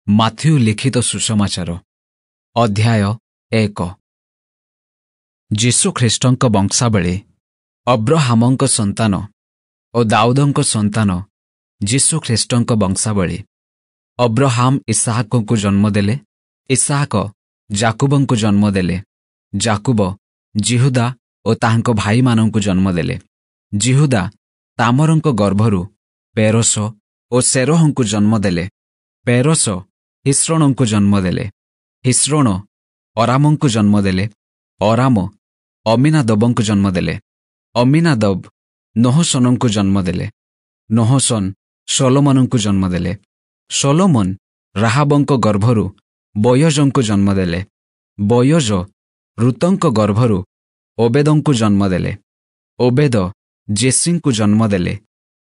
Matthew ଲିଖିତ ସୁସମାଚାର ଅଧ୍ୟାୟ 1। ଯୀଶୁଖ୍ରୀଷ୍ଟଙ୍କ ବଂଶାବଳୀ। ଅବ୍ରାହାମଙ୍କ ସନ୍ତାନ ଓ ଦାଉଦଙ୍କ ସନ୍ତାନ ଯୀଶୁଖ୍ରୀଷ୍ଟଙ୍କ ବଂଶାବଳୀ। ଅବ୍ରାହାମ ଇସାହାକଙ୍କୁ ଜନ୍ମ ଦେଲେ, ଇସାହାକ ଯାକୁବଙ୍କୁ ଜନ୍ମ ଦେଲେ, ଯାକୁବ ଜିହୁଦା ଓ ତାହାଙ୍କ ଭାଇମାନଙ୍କୁ ଜନ୍ମ ଦେଲେ। ଜିହୁଦା ତାମରଙ୍କ ଗର୍ଭରୁ ପେରୋସ ଓ ସେରହଙ୍କୁ ଜନ୍ମ ଦେଲେ। ପେରୋସ ହିସ୍ରୋଣଙ୍କୁ ଜନ୍ମ ଦେଲେ। ହିସ୍ରୋଣ ଅରାମଙ୍କୁ ଜନ୍ମ ଦେଲେ। ଅରାମ ଅମିନାଦବଙ୍କୁ ଜନ୍ମ ଦେଲେ। ଅମିନାଦବ ନହଶନଙ୍କୁ ଜନ୍ମ ଦେଲେ। ନହଶନ ସୋଲୋମନଙ୍କୁ ଜନ୍ମ ଦେଲେ। ସୋଲୋମନ ରାହାବଙ୍କ ଗର୍ଭରୁ ବୋୟଜଙ୍କୁ ଜନ୍ମ ଦେଲେ। ବୋୟଜ ରୁତଙ୍କ ଗର୍ଭରୁ ଓବେଦଙ୍କୁ ଜନ୍ମ ଦେଲେ। ଓବେଦ ଜେସିଙ୍କୁ ଜନ୍ମ ଦେଲେ।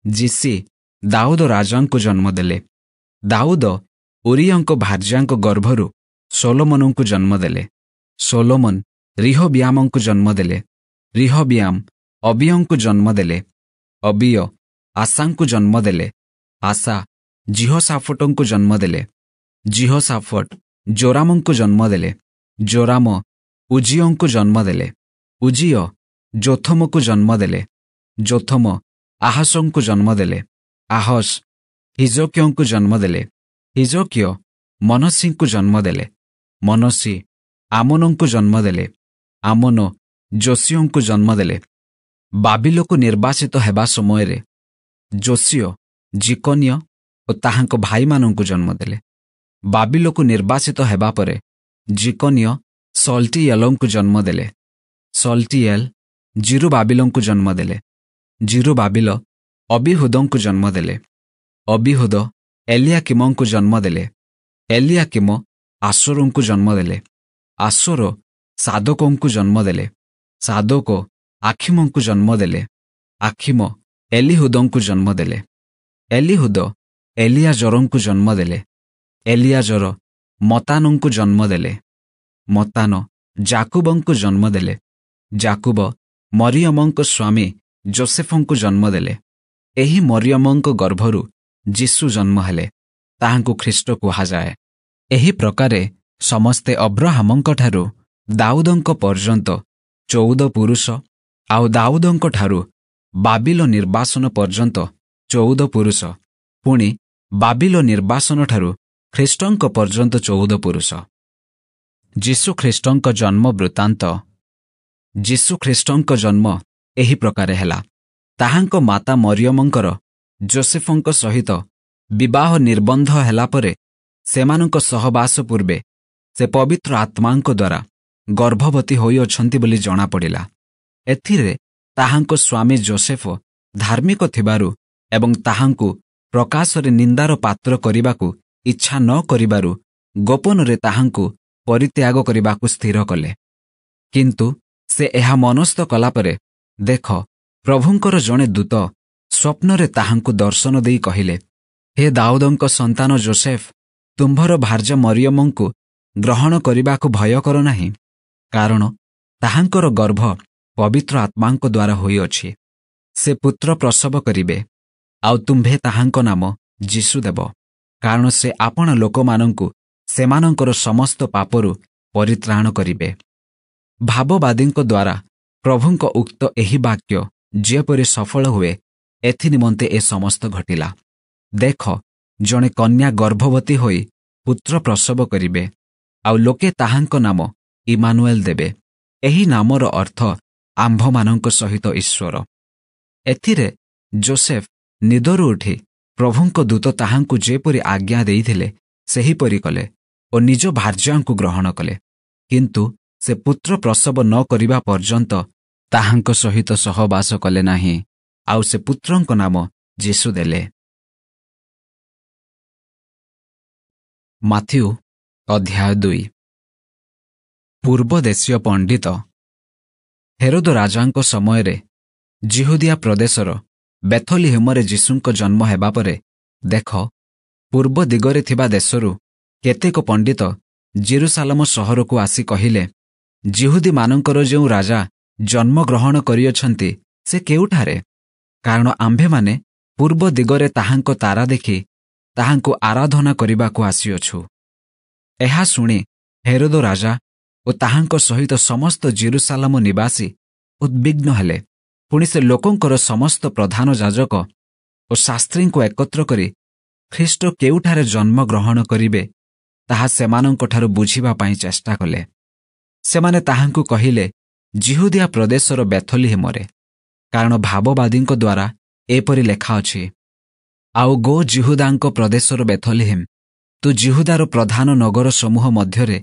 ଜିସି ଦାଉଦ ରାଜାଙ୍କୁ ଜନ୍ମ ଦେଲେ। ଦାଉଦ ଉରିୟଙ୍କ ଭାର୍ଯ୍ୟାଙ୍କ ଗର୍ଭରୁ ସୋଲୋମନଙ୍କୁ ଜନ୍ମ ଦେଲେ। ସୋଲୋମନ ରିହବିୟାମଙ୍କୁ ଜନ୍ମ ଦେଲେ। ରିହବିୟାମ ଅବିୟଙ୍କୁ ଜନ୍ମ ଦେଲେ। ଅବିୟ ଆସାଙ୍କୁ ଜନ୍ମ ଦେଲେ। ଆସା ଜିହୋଶାଫଟଙ୍କୁ ଜନ୍ମ ଦେଲେ। ଜିହୋଶାଫଟ ଜୋରାମଙ୍କୁ ଜନ୍ମ ଦେଲେ। ଜୋରାମ ଉଜିୟଙ୍କୁ ଜନ୍ମ ଦେଲେ। ଉଜିୟ ଯୋଥମକୁ ଜନ୍ମ ଦେଲେ। ଯୋଥମ ଆହସଙ୍କୁ ଜନ୍ମ ଦେଲେ। ଆହସ ହିଜକିୟଙ୍କୁ ଜନ୍ମ ଦେଲେ। ହିଜକିୟ ମନସିଙ୍କୁ ଜନ୍ମ ଦେଲେ। ମନସି ଆମୋନଙ୍କୁ ଜନ୍ମ ଦେଲେ। ଆମୋନ ଯୋସିୟଙ୍କୁ ଜନ୍ମ ଦେଲେ। ବାବିଲକୁ ନିର୍ବାସିତ ହେବା ସମୟରେ ଯୋସିୟ ଜିକନିୟ ଓ ତାହାଙ୍କ ଭାଇମାନଙ୍କୁ ଜନ୍ମ ଦେଲେ। ବାବିଲକୁ ନିର୍ବାସିତ ହେବା ପରେ ଜିକନିୟ ସଲ୍ଟିଏଲଙ୍କୁ ଜନ୍ମ ଦେଲେ। ସଲ୍ଟିଏଲ ଜିରୁବାବିଲଙ୍କୁ ଜନ୍ମ ଦେଲେ। ଜିରୁବାବିଲ ଅବିହୁଦଙ୍କୁ ଜନ୍ମ ଦେଲେ। ଅବିହୁଦ ଏଲିଆକିମଙ୍କୁ ଜନ୍ମ ଦେଲେ। ଏଲିଆକିମ ଆସୋରଙ୍କୁ ଜନ୍ମ ଦେଲେ। ଆସୋର ସାଦୋକଙ୍କୁ ଜନ୍ମ ଦେଲେ। ସାଦୋକ ଆଖିମଙ୍କୁ ଜନ୍ମ ଦେଲେ। ଆଖିମ ଏଲିହୁଦଙ୍କୁ ଜନ୍ମ ଦେଲେ। ଏଲିହୁଦ ଏଲିଆଜରଙ୍କୁ ଜନ୍ମ ଦେଲେ। ଏଲିଆଜର ମତାନଙ୍କୁ ଜନ୍ମ ଦେଲେ। ମତାନ ଯାକୁବଙ୍କୁ ଜନ୍ମ ଦେଲେ। ଯାକୁବ ମରିୟମଙ୍କ ସ୍ୱାମୀ ଯୋସେଫଙ୍କୁ ଜନ୍ମ ଦେଲେ। ଏହି ମରିୟମଙ୍କ ଗର୍ଭରୁ ଯୀଶୁ ଜନ୍ମ ହେଲେ, ତାହାଙ୍କୁ ଖ୍ରୀଷ୍ଟ କୁହାଯାଏ। ଏହି ପ୍ରକାରେ ସମସ୍ତେ ଅବ୍ରାହାମଙ୍କଠାରୁ ଦାଉଦଙ୍କ ପର୍ଯ୍ୟନ୍ତ 14 ପୁରୁଷ, ଆଉ ଦାଉଦଙ୍କଠାରୁ ବାବିଲ ନିର୍ବାସନ ପର୍ଯ୍ୟନ୍ତ 14 ପୁରୁଷ, ପୁଣି ବାବିଲ ନିର୍ବାସନଠାରୁ ଖ୍ରୀଷ୍ଟଙ୍କ ପର୍ଯ୍ୟନ୍ତ 14 ପୁରୁଷ। ଯୀଶୁଖ୍ରୀଷ୍ଟଙ୍କ ଜନ୍ମ ବୃତ୍ତାନ୍ତ। ଯୀଶୁଖ୍ରୀଷ୍ଟଙ୍କ ଜନ୍ମ ଏହି ପ୍ରକାରେ ହେଲା। ତାହାଙ୍କ ମାତା ମରିୟମଙ୍କର ଯୋସେଫଙ୍କ ସହିତ ବିବାହ ନିର୍ବନ୍ଧ ହେଲା ପରେ ସେମାନଙ୍କ ସହବାସ ପୂର୍ବେ ସେ ପବିତ୍ର ଆତ୍ମାଙ୍କ ଦ୍ୱାରା ଗର୍ଭବତୀ ହୋଇଅଛନ୍ତି ବୋଲି ଜଣାପଡ଼ିଲା। ଏଥିରେ ତାହାଙ୍କ ସ୍ୱାମୀ ଯୋସେଫ ଧାର୍ମିକ ଥିବାରୁ ଏବଂ ତାହାଙ୍କୁ ପ୍ରକାଶରେ ନିନ୍ଦାର ପାତ୍ର କରିବାକୁ ଇଚ୍ଛା ନ କରିବାରୁ ଗୋପନରେ ତାହାଙ୍କୁ ପରିତ୍ୟାଗ କରିବାକୁ ସ୍ଥିର କଲେ। କିନ୍ତୁ ସେ ଏହା ମନସ୍ଥ କଲାପରେ ଦେଖ, ପ୍ରଭୁଙ୍କର ଜଣେ ଦୂତ ସ୍ୱପ୍ନରେ ତାହାଙ୍କୁ ଦର୍ଶନ ଦେଇ କହିଲେ, ହେ ଦାଉଦଙ୍କ ସନ୍ତାନ ଯୋସେଫ, ତୁମ୍ଭର ଭାର୍ଯ୍ୟା ମରିୟମଙ୍କୁ ଗ୍ରହଣ କରିବାକୁ ଭୟ କର ନାହିଁ, କାରଣ ତାହାଙ୍କର ଗର୍ଭ ପବିତ୍ର ଆତ୍ମାଙ୍କ ଦ୍ୱାରା ହୋଇଅଛି। ସେ ପୁତ୍ର ପ୍ରସବ କରିବେ, ଆଉ ତୁମ୍ଭେ ତାହାଙ୍କ ନାମ ଯୀଶୁ ଦେବ, କାରଣ ସେ ଆପଣା ଲୋକମାନଙ୍କୁ ସେମାନଙ୍କର ସମସ୍ତ ପାପରୁ ପରିତ୍ରାଣ କରିବେ। ଭାବବାଦୀଙ୍କ ଦ୍ୱାରା ପ୍ରଭୁଙ୍କ ଉକ୍ତ ଏହି ବାକ୍ୟ ଯେପରି ସଫଳ ହୁଏ, ଏଥିନିମନ୍ତେ ଏ ସମସ୍ତ ଘଟିଲା। ଦେଖ, ଜଣେ କନ୍ୟା ଗର୍ଭବତୀ ହୋଇ ପୁତ୍ର ପ୍ରସବ କରିବେ, ଆଉ ଲୋକେ ତାହାଙ୍କ ନାମ ଇମାନୁଏଲ ଦେବେ। ଏହି ନାମର ଅର୍ଥ ଆମ୍ଭମାନଙ୍କ ସହିତ ଈଶ୍ୱର। ଏଥିରେ ଯୋସେଫ ନିଦରୁ ଉଠି ପ୍ରଭୁଙ୍କ ଦୂତ ତାହାଙ୍କୁ ଯେପରି ଆଜ୍ଞା ଦେଇଥିଲେ ସେହିପରି କଲେ ଓ ନିଜ ଭାର୍ଯ୍ୟାଙ୍କୁ ଗ୍ରହଣ କଲେ। କିନ୍ତୁ ସେ ପୁତ୍ର ପ୍ରସବ ନ କରିବା ପର୍ଯ୍ୟନ୍ତ ତାହାଙ୍କ ସହିତ ସହବାସ କଲେ ନାହିଁ, ଆଉ ସେ ପୁତ୍ରଙ୍କ ନାମ ଯୀଶୁ ଦେଲେ। ମାଥିଉ ଅଧ୍ୟାୟ 2। ପୂର୍ବଦେଶୀୟ ପଣ୍ଡିତ। ହେରୋଦ ରାଜାଙ୍କ ସମୟରେ ଜିହୁଦିଆ ପ୍ରଦେଶର ବେଥଲିହେମରେ ଯୀଶୁଙ୍କ ଜନ୍ମ ହେବା ପରେ ଦେଖ, ପୂର୍ବ ଦିଗରେ ଥିବା ଦେଶରୁ କେତେକ ପଣ୍ଡିତ ଜେରୁସାଲେମ ସହରକୁ ଆସି କହିଲେ, ଜିହୁଦୀମାନଙ୍କର ଯେଉଁ ରାଜା ଜନ୍ମଗ୍ରହଣ କରିଅଛନ୍ତି ସେ କେଉଁଠାରେ? କାରଣ ଆମ୍ଭେମାନେ ପୂର୍ବ ଦିଗରେ ତାହାଙ୍କ ତାରା ଦେଖି ତାହାଙ୍କୁ ଆରାଧନା କରିବାକୁ ଆସିଅଛୁ। ଏହା ଶୁଣି ହେରୋଦ ରାଜା ଓ ତାହାଙ୍କ ସହିତ ସମସ୍ତ ଜେରୁସାଲେମ ନିବାସୀ ଉଦ୍ବିଗ୍ନ ହେଲେ। ପୁଣି ସେ ଲୋକଙ୍କର ସମସ୍ତ ପ୍ରଧାନ ଯାଜକ ଓ ଶାସ୍ତ୍ରୀଙ୍କୁ ଏକତ୍ର କରି ଖ୍ରୀଷ୍ଟ କେଉଁଠାରେ ଜନ୍ମଗ୍ରହଣ କରିବେ ତାହା ସେମାନଙ୍କଠାରୁ ବୁଝିବା ପାଇଁ ଚେଷ୍ଟା କଲେ। ସେମାନେ ତାହାଙ୍କୁ କହିଲେ, ଜିହୁଦିଆ ପ୍ରଦେଶର ବେଥଲିହେମରେ, କାରଣ ଭାବବାଦୀଙ୍କ ଦ୍ୱାରା ଏପରି ଲେଖାଅଛି, ଆଉ ଗୋ ଜିହୁଦାଙ୍କ ପ୍ରଦେଶର ବେଥଲିହେମ, ତୁ ଜିହୁଦାର ପ୍ରଧାନ ନଗର ସମୂହ ମଧ୍ୟରେ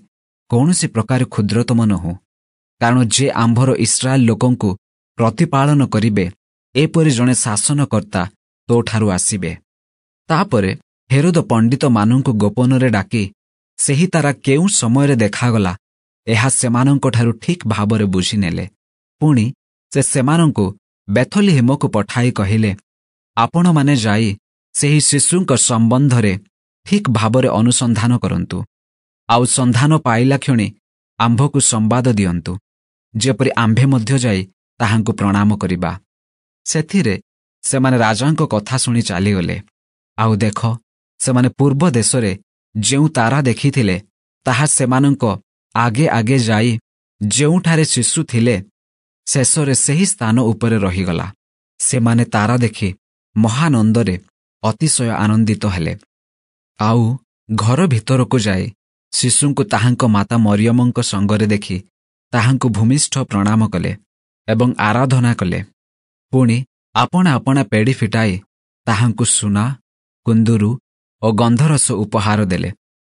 କୌଣସି ପ୍ରକାର କ୍ଷୁଦ୍ରତମ ନୋହୁ, କାରଣ ଯେ ଆମ୍ଭର ଇସ୍ରାଏଲ ଲୋକଙ୍କୁ ପ୍ରତିପାଳନ କରିବେ ଏପରି ଜଣେ ଶାସନକର୍ତ୍ତା ତୋଠାରୁ ଆସିବେ। ତାପରେ ହେରୋଦ ପଣ୍ଡିତମାନଙ୍କୁ ଗୋପନରେ ଡାକି ସେହି ତାରା କେଉଁ ସମୟରେ ଦେଖାଗଲା ଏହା ସେମାନଙ୍କଠାରୁ ଠିକ୍ ଭାବରେ ବୁଝିନେଲେ। ପୁଣି ସେ ସେମାନଙ୍କୁ ବେଥଲିହେମକୁ ପଠାଇ କହିଲେ, ଆପଣମାନେ ଯାଇ ସେହି ଶିଶୁଙ୍କ ସମ୍ବନ୍ଧରେ ଠିକ୍ ଭାବରେ ଅନୁସନ୍ଧାନ କରନ୍ତୁ, ଆଉ ସନ୍ଧାନ ପାଇଲା କ୍ଷଣି ଆମ୍ଭକୁ ସମ୍ବାଦ ଦିଅନ୍ତୁ, ଯେପରି ଆମ୍ଭେ ମଧ୍ୟ ଯାଇ ତାହାଙ୍କୁ ପ୍ରଣାମ କରିବା। ସେଥିରେ ସେମାନେ ରାଜାଙ୍କ କଥା ଶୁଣି ଚାଲିଗଲେ। ଆଉ ଦେଖ, ସେମାନେ ପୂର୍ବ ଦେଶରେ ଯେଉଁ ତାରା ଦେଖିଥିଲେ ତାହା ସେମାନଙ୍କ ଆଗେ ଆଗେ ଯାଇ ଯେଉଁଠାରେ ଶିଶୁ ଥିଲେ ଶେଷରେ ସେହି ସ୍ଥାନ ଉପରେ ରହିଗଲା। ସେମାନେ ତାରା ଦେଖି ମହାନନ୍ଦରେ ଅତିଶୟ ଆନନ୍ଦିତ ହେଲେ। ଆଉ ଘର ଭିତରକୁ ଯାଇ ଶିଶୁଙ୍କୁ ତାହାଙ୍କ ମାତା ମରିୟମଙ୍କ ସଙ୍ଗରେ ଦେଖି ତାହାଙ୍କୁ ଭୂମିଷ୍ଠ ପ୍ରଣାମ କଲେ ଏବଂ ଆରାଧନା କଲେ। ପୁଣି ଆପଣା ଆପଣା ପେଡ଼ି ଫିଟାଇ ତାହାଙ୍କୁ ସୁନା, କୁନ୍ଦୁରୁ ଓ ଗନ୍ଧରସ ଉପହାର ଦେଲେ।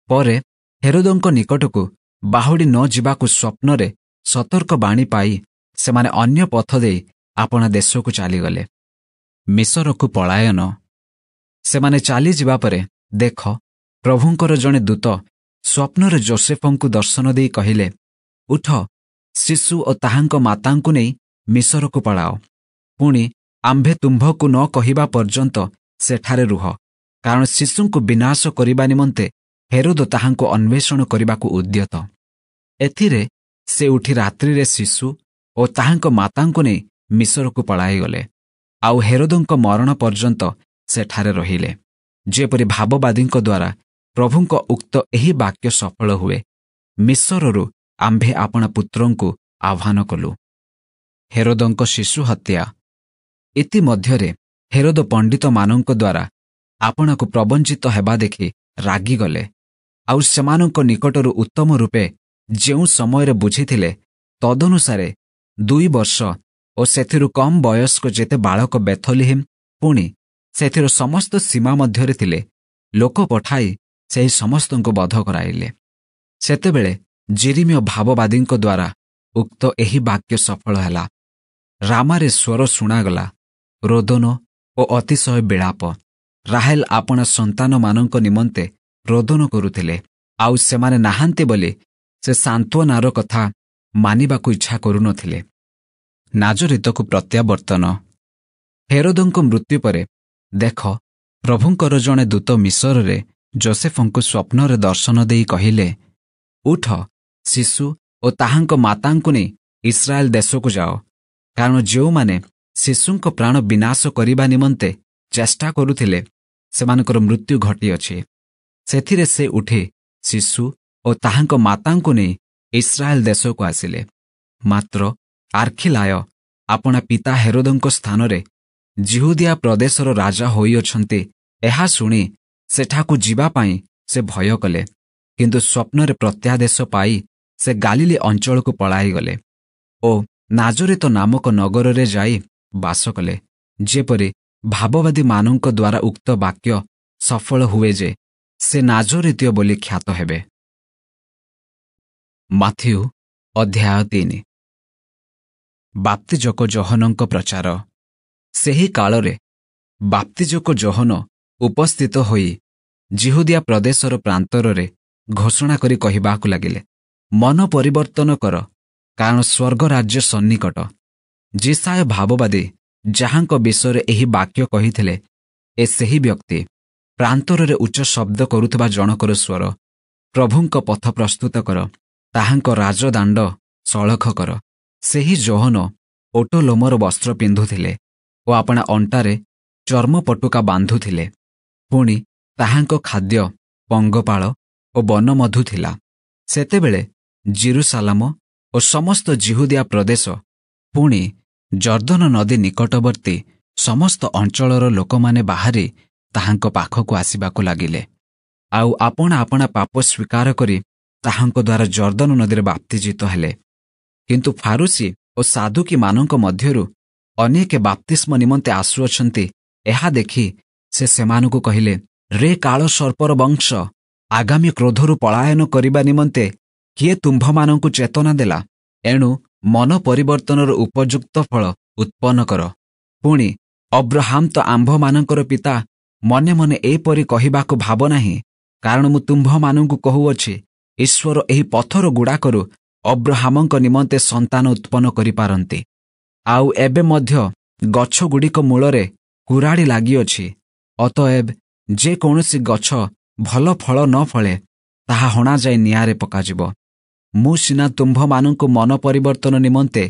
ପରେ ହେରୋଦଙ୍କ ନିକଟକୁ ବାହୁଡ଼ି ନ ଯିବାକୁ ସ୍ୱପ୍ନରେ ସତର୍କ ବାଣୀ ପାଇ ସେମାନେ ଅନ୍ୟ ପଥ ଦେଇ ଆପଣା ଦେଶକୁ ଚାଲିଗଲେ। ମିଶରକୁ ପଳାୟନ। ସେମାନେ ଚାଲିଯିବା ପରେ ଦେଖ, ପ୍ରଭୁଙ୍କର ଜଣେ ଦୂତ ସ୍ୱପ୍ନରେ ଯୋସେଫଙ୍କୁ ଦର୍ଶନ ଦେଇ କହିଲେ, ଉଠ, ଶିଶୁ ଓ ତାହାଙ୍କ ମାତାଙ୍କୁ ନେଇ ମିଶରକୁ ପଳାଅ। ପୁଣି ଆମ୍ଭେ ତୁମ୍ଭକୁ ନ କହିବା ପର୍ଯ୍ୟନ୍ତ ସେଠାରେ ରୁହ, କାରଣ ଶିଶୁଙ୍କୁ ବିନାଶ କରିବା ନିମନ୍ତେ ହେରୋଦ ତାହାଙ୍କୁ ଅନ୍ୱେଷଣ କରିବାକୁ ଉଦ୍ୟତ। ଏଥିରେ ସେ ଉଠି ରାତ୍ରିରେ ଶିଶୁ ଓ ତାହାଙ୍କ ମାତାଙ୍କୁ ନେଇ ମିଶରକୁ ପଳାଇଗଲେ, ଆଉ ହେରୋଦଙ୍କ ମରଣ ପର୍ଯ୍ୟନ୍ତ ସେଠାରେ ରହିଲେ, ଯେପରି ଭାବବାଦୀଙ୍କ ଦ୍ୱାରା ପ୍ରଭୁଙ୍କ ଉକ୍ତ ଏହି ବାକ୍ୟ ସଫଳ ହୁଏ, ମିଶରରୁ ଆମ୍ଭେ ଆପଣା ପୁତ୍ରଙ୍କୁ ଆହ୍ୱାନ କଲୁ। ହେରୋଦଙ୍କ ଶିଶୁ ହତ୍ୟା। ଇତିମଧ୍ୟରେ ହେରୋଦ ପଣ୍ଡିତମାନଙ୍କ ଦ୍ୱାରା ଆପଣାକୁ ପ୍ରବଞ୍ଚିତ ହେବା ଦେଖି ରାଗିଗଲେ, ଆଉ ସେମାନଙ୍କ ନିକଟରୁ ଉତ୍ତମ ରୂପେ ଯେଉଁ ସମୟରେ ବୁଝିଥିଲେ ତଦନୁସାରେ 2 ବର୍ଷ ଓ ସେଥିରୁ କମ୍ ବୟସ୍କ ଯେତେ ବାଳକ ବେଥଲିହେମ ପୁଣି ସେଥିର ସମସ୍ତ ସୀମା ମଧ୍ୟରେ ଥିଲେ ଲୋକ ପଠାଇ ସେହି ସମସ୍ତଙ୍କୁ ବଧ କରାଇଲେ। ସେତେବେଳେ ଯିରିମିୟ ଭାବବାଦୀଙ୍କ ଦ୍ୱାରା ଉକ୍ତ ଏହି ବାକ୍ୟ ସଫଳ ହେଲା। ରାମାରେ ସ୍ୱର ଶୁଣାଗଲା, ରୋଦନ ଓ ଅତିଶୟ ବିଳାପ। ରାହେଲ ଆପଣା ସନ୍ତାନମାନଙ୍କ ନିମନ୍ତେ ରୋଦନ କରୁଥିଲେ, ଆଉ ସେମାନେ ନାହାନ୍ତି ବୋଲି ସେ ସାନ୍ତ୍ୱନାର କଥା ମାନିବାକୁ ଇଚ୍ଛା କରୁନଥିଲେ। ନାଜରିତକୁ ପ୍ରତ୍ୟାବର୍ତ୍ତନ। ହେରୋଦଙ୍କ ମୃତ୍ୟୁ ପରେ ଦେଖ, ପ୍ରଭୁଙ୍କର ଜଣେ ଦୂତ ମିଶରରେ ଯୋସେଫଙ୍କୁ ସ୍ୱପ୍ନରେ ଦର୍ଶନ ଦେଇ କହିଲେ, ଉଠ, ଶିଶୁ ଓ ତାହାଙ୍କ ମାତାଙ୍କୁ ନେଇ ଇସ୍ରାଏଲ ଦେଶକୁ ଯାଅ, କାରଣ ଯେଉଁମାନେ ଶିଶୁଙ୍କ ପ୍ରାଣ ବିନାଶ କରିବା ନିମନ୍ତେ ଚେଷ୍ଟା କରୁଥିଲେ ସେମାନଙ୍କର ମୃତ୍ୟୁ ଘଟିଅଛି। ସେଥିରେ ସେ ଉଠି ଶିଶୁ ଓ ତାହାଙ୍କ ମାତାଙ୍କୁ ନେଇ ଇସ୍ରାଏଲ ଦେଶକୁ ଆସିଲେ। ମାତ୍ର ଆର୍ଖିଲାୟ ଆପଣା ପିତା ହେରୋଦଙ୍କ ସ୍ଥାନରେ ଜିହୁଦିଆ ପ୍ରଦେଶର ରାଜା ହୋଇଅଛନ୍ତି ଏହା ଶୁଣି ସେଠାକୁ ଯିବା ପାଇଁ ସେ ଭୟ କଲେ, କିନ୍ତୁ ସ୍ୱପ୍ନରେ ପ୍ରତ୍ୟାଦେଶ ପାଇ ସେ ଗାଲିଲି ଅଞ୍ଚଳକୁ ପଳାଇଗଲେ ଓ ନାଜରିତ ନାମକ ନଗରରେ ଯାଇ ବାସ କଲେ, ଯେପରି ଭାବବାଦୀମାନଙ୍କ ଦ୍ୱାରା ଉକ୍ତ ବାକ୍ୟ ସଫଳ ହୁଏ ଯେ ସେ ନାଜରିତୀୟ ବୋଲି ଖ୍ୟାତ ହେବେ। ମାଥିଉ ଅଧ୍ୟାୟ 3। ବାପ୍ତିଜକ ଯୋହନଙ୍କ ପ୍ରଚାର। ସେହି କାଳରେ ବାପ୍ତିଜକ ଯୋହନ ଉପସ୍ଥିତ ହୋଇ ଜିହୁଦିଆ ପ୍ରଦେଶର ପ୍ରାନ୍ତରରେ ଘୋଷଣା କରି କହିବାକୁ ଲାଗିଲେ, ମନ ପରିବର୍ତ୍ତନ କର, କାରଣ ସ୍ୱର୍ଗରାଜ୍ୟ ସନ୍ନିକଟ। ଯିଶାୟ ଭାବବାଦୀ ଯାହାଙ୍କ ବିଷୟରେ ଏହି ବାକ୍ୟ କହିଥିଲେ ଏ ସେହି ବ୍ୟକ୍ତି। ପ୍ରାନ୍ତରରେ ଉଚ୍ଚ ଶବ୍ଦ କରୁଥିବା ଜଣକର ସ୍ୱର, ପ୍ରଭୁଙ୍କ ପଥ ପ୍ରସ୍ତୁତ କର, ତାହାଙ୍କ ରାଜଦାଣ୍ଡ ସଳଖ କର। ସେହି ଯୋହନ ଓଟ ଲୋମର ବସ୍ତ୍ର ପିନ୍ଧୁଥିଲେ ଓ ଆପଣା ଅଣ୍ଟାରେ ଚର୍ମପଟୁକା ବାନ୍ଧୁଥିଲେ। ପୁଣି ତାହାଙ୍କ ଖାଦ୍ୟ ପଙ୍ଗପାଳ ଓ ବନମଧୁ ଥିଲା। ସେତେବେଳେ ଜିରୁସାଲାମ ଓ ସମସ୍ତ ଜିହୁଦିଆ ପ୍ରଦେଶ ପୁଣି ଜର୍ଦ୍ଦନ ନଦୀ ନିକଟବର୍ତ୍ତୀ ସମସ୍ତ ଅଞ୍ଚଳର ଲୋକମାନେ ବାହାରି ତାହାଙ୍କ ପାଖକୁ ଆସିବାକୁ ଲାଗିଲେ, ଆଉ ଆପଣା ଆପଣା ପାପ ସ୍ୱୀକାର କରି ତାହାଙ୍କ ଦ୍ୱାରା ଜର୍ଦ୍ଦନ ନଦୀରେ ବାପ୍ତିଜିତ ହେଲେ। କିନ୍ତୁ ଫାରୁସୀ ଓ ସାଦୁକୀମାନଙ୍କ ମଧ୍ୟରୁ ଅନେକେ ବାପ୍ତିସ୍ମ ନିମନ୍ତେ ଆସୁଅଛନ୍ତି, ଏହା ଦେଖି ସେ ସେମାନଙ୍କୁ କହିଲେ, ରେ କାଳ ସର୍ପର ବଂଶ, ଆଗାମୀ କ୍ରୋଧରୁ ପଳାୟନ କରିବା ନିମନ୍ତେ କିଏ ତୁମ୍ଭମାନଙ୍କୁ ଚେତନା ଦେଲା? ଏଣୁ ମନ ପରିବର୍ତ୍ତନର ଉପଯୁକ୍ତ ଫଳ ଉତ୍ପନ୍ନ କର। ପୁଣି ଅବ୍ରାହାମ ତ ଆମ୍ଭମାନଙ୍କର ପିତା, ମନେ ମନେ ଏପରି କହିବାକୁ ଭାବ ନାହିଁ, କାରଣ ମୁଁ ତୁମ୍ଭମାନଙ୍କୁ କହୁଅଛି, ଈଶ୍ୱର ଏହି ପଥର ଗୁଡ଼ାକରୁ ଅବ୍ରାହାମଙ୍କ ନିମନ୍ତେ ସନ୍ତାନ ଉତ୍ପନ୍ନ କରିପାରନ୍ତି। ଆଉ ଏବେ ମଧ୍ୟ ଗଛଗୁଡ଼ିକ ମୂଳରେ କୁରାଡ଼ି ଲାଗିଅଛି। ଅତଏବ ଯେକୌଣସି ଗଛ ଭଲ ଫଳ ନ ଫଳେ ତାହା ହଣାଯାଇ ନିଆଁରେ ପକାଯିବ। ମୁଁ ସିନା ତୁମ୍ଭମାନଙ୍କୁ ମନ ପରିବର୍ତ୍ତନ ନିମନ୍ତେ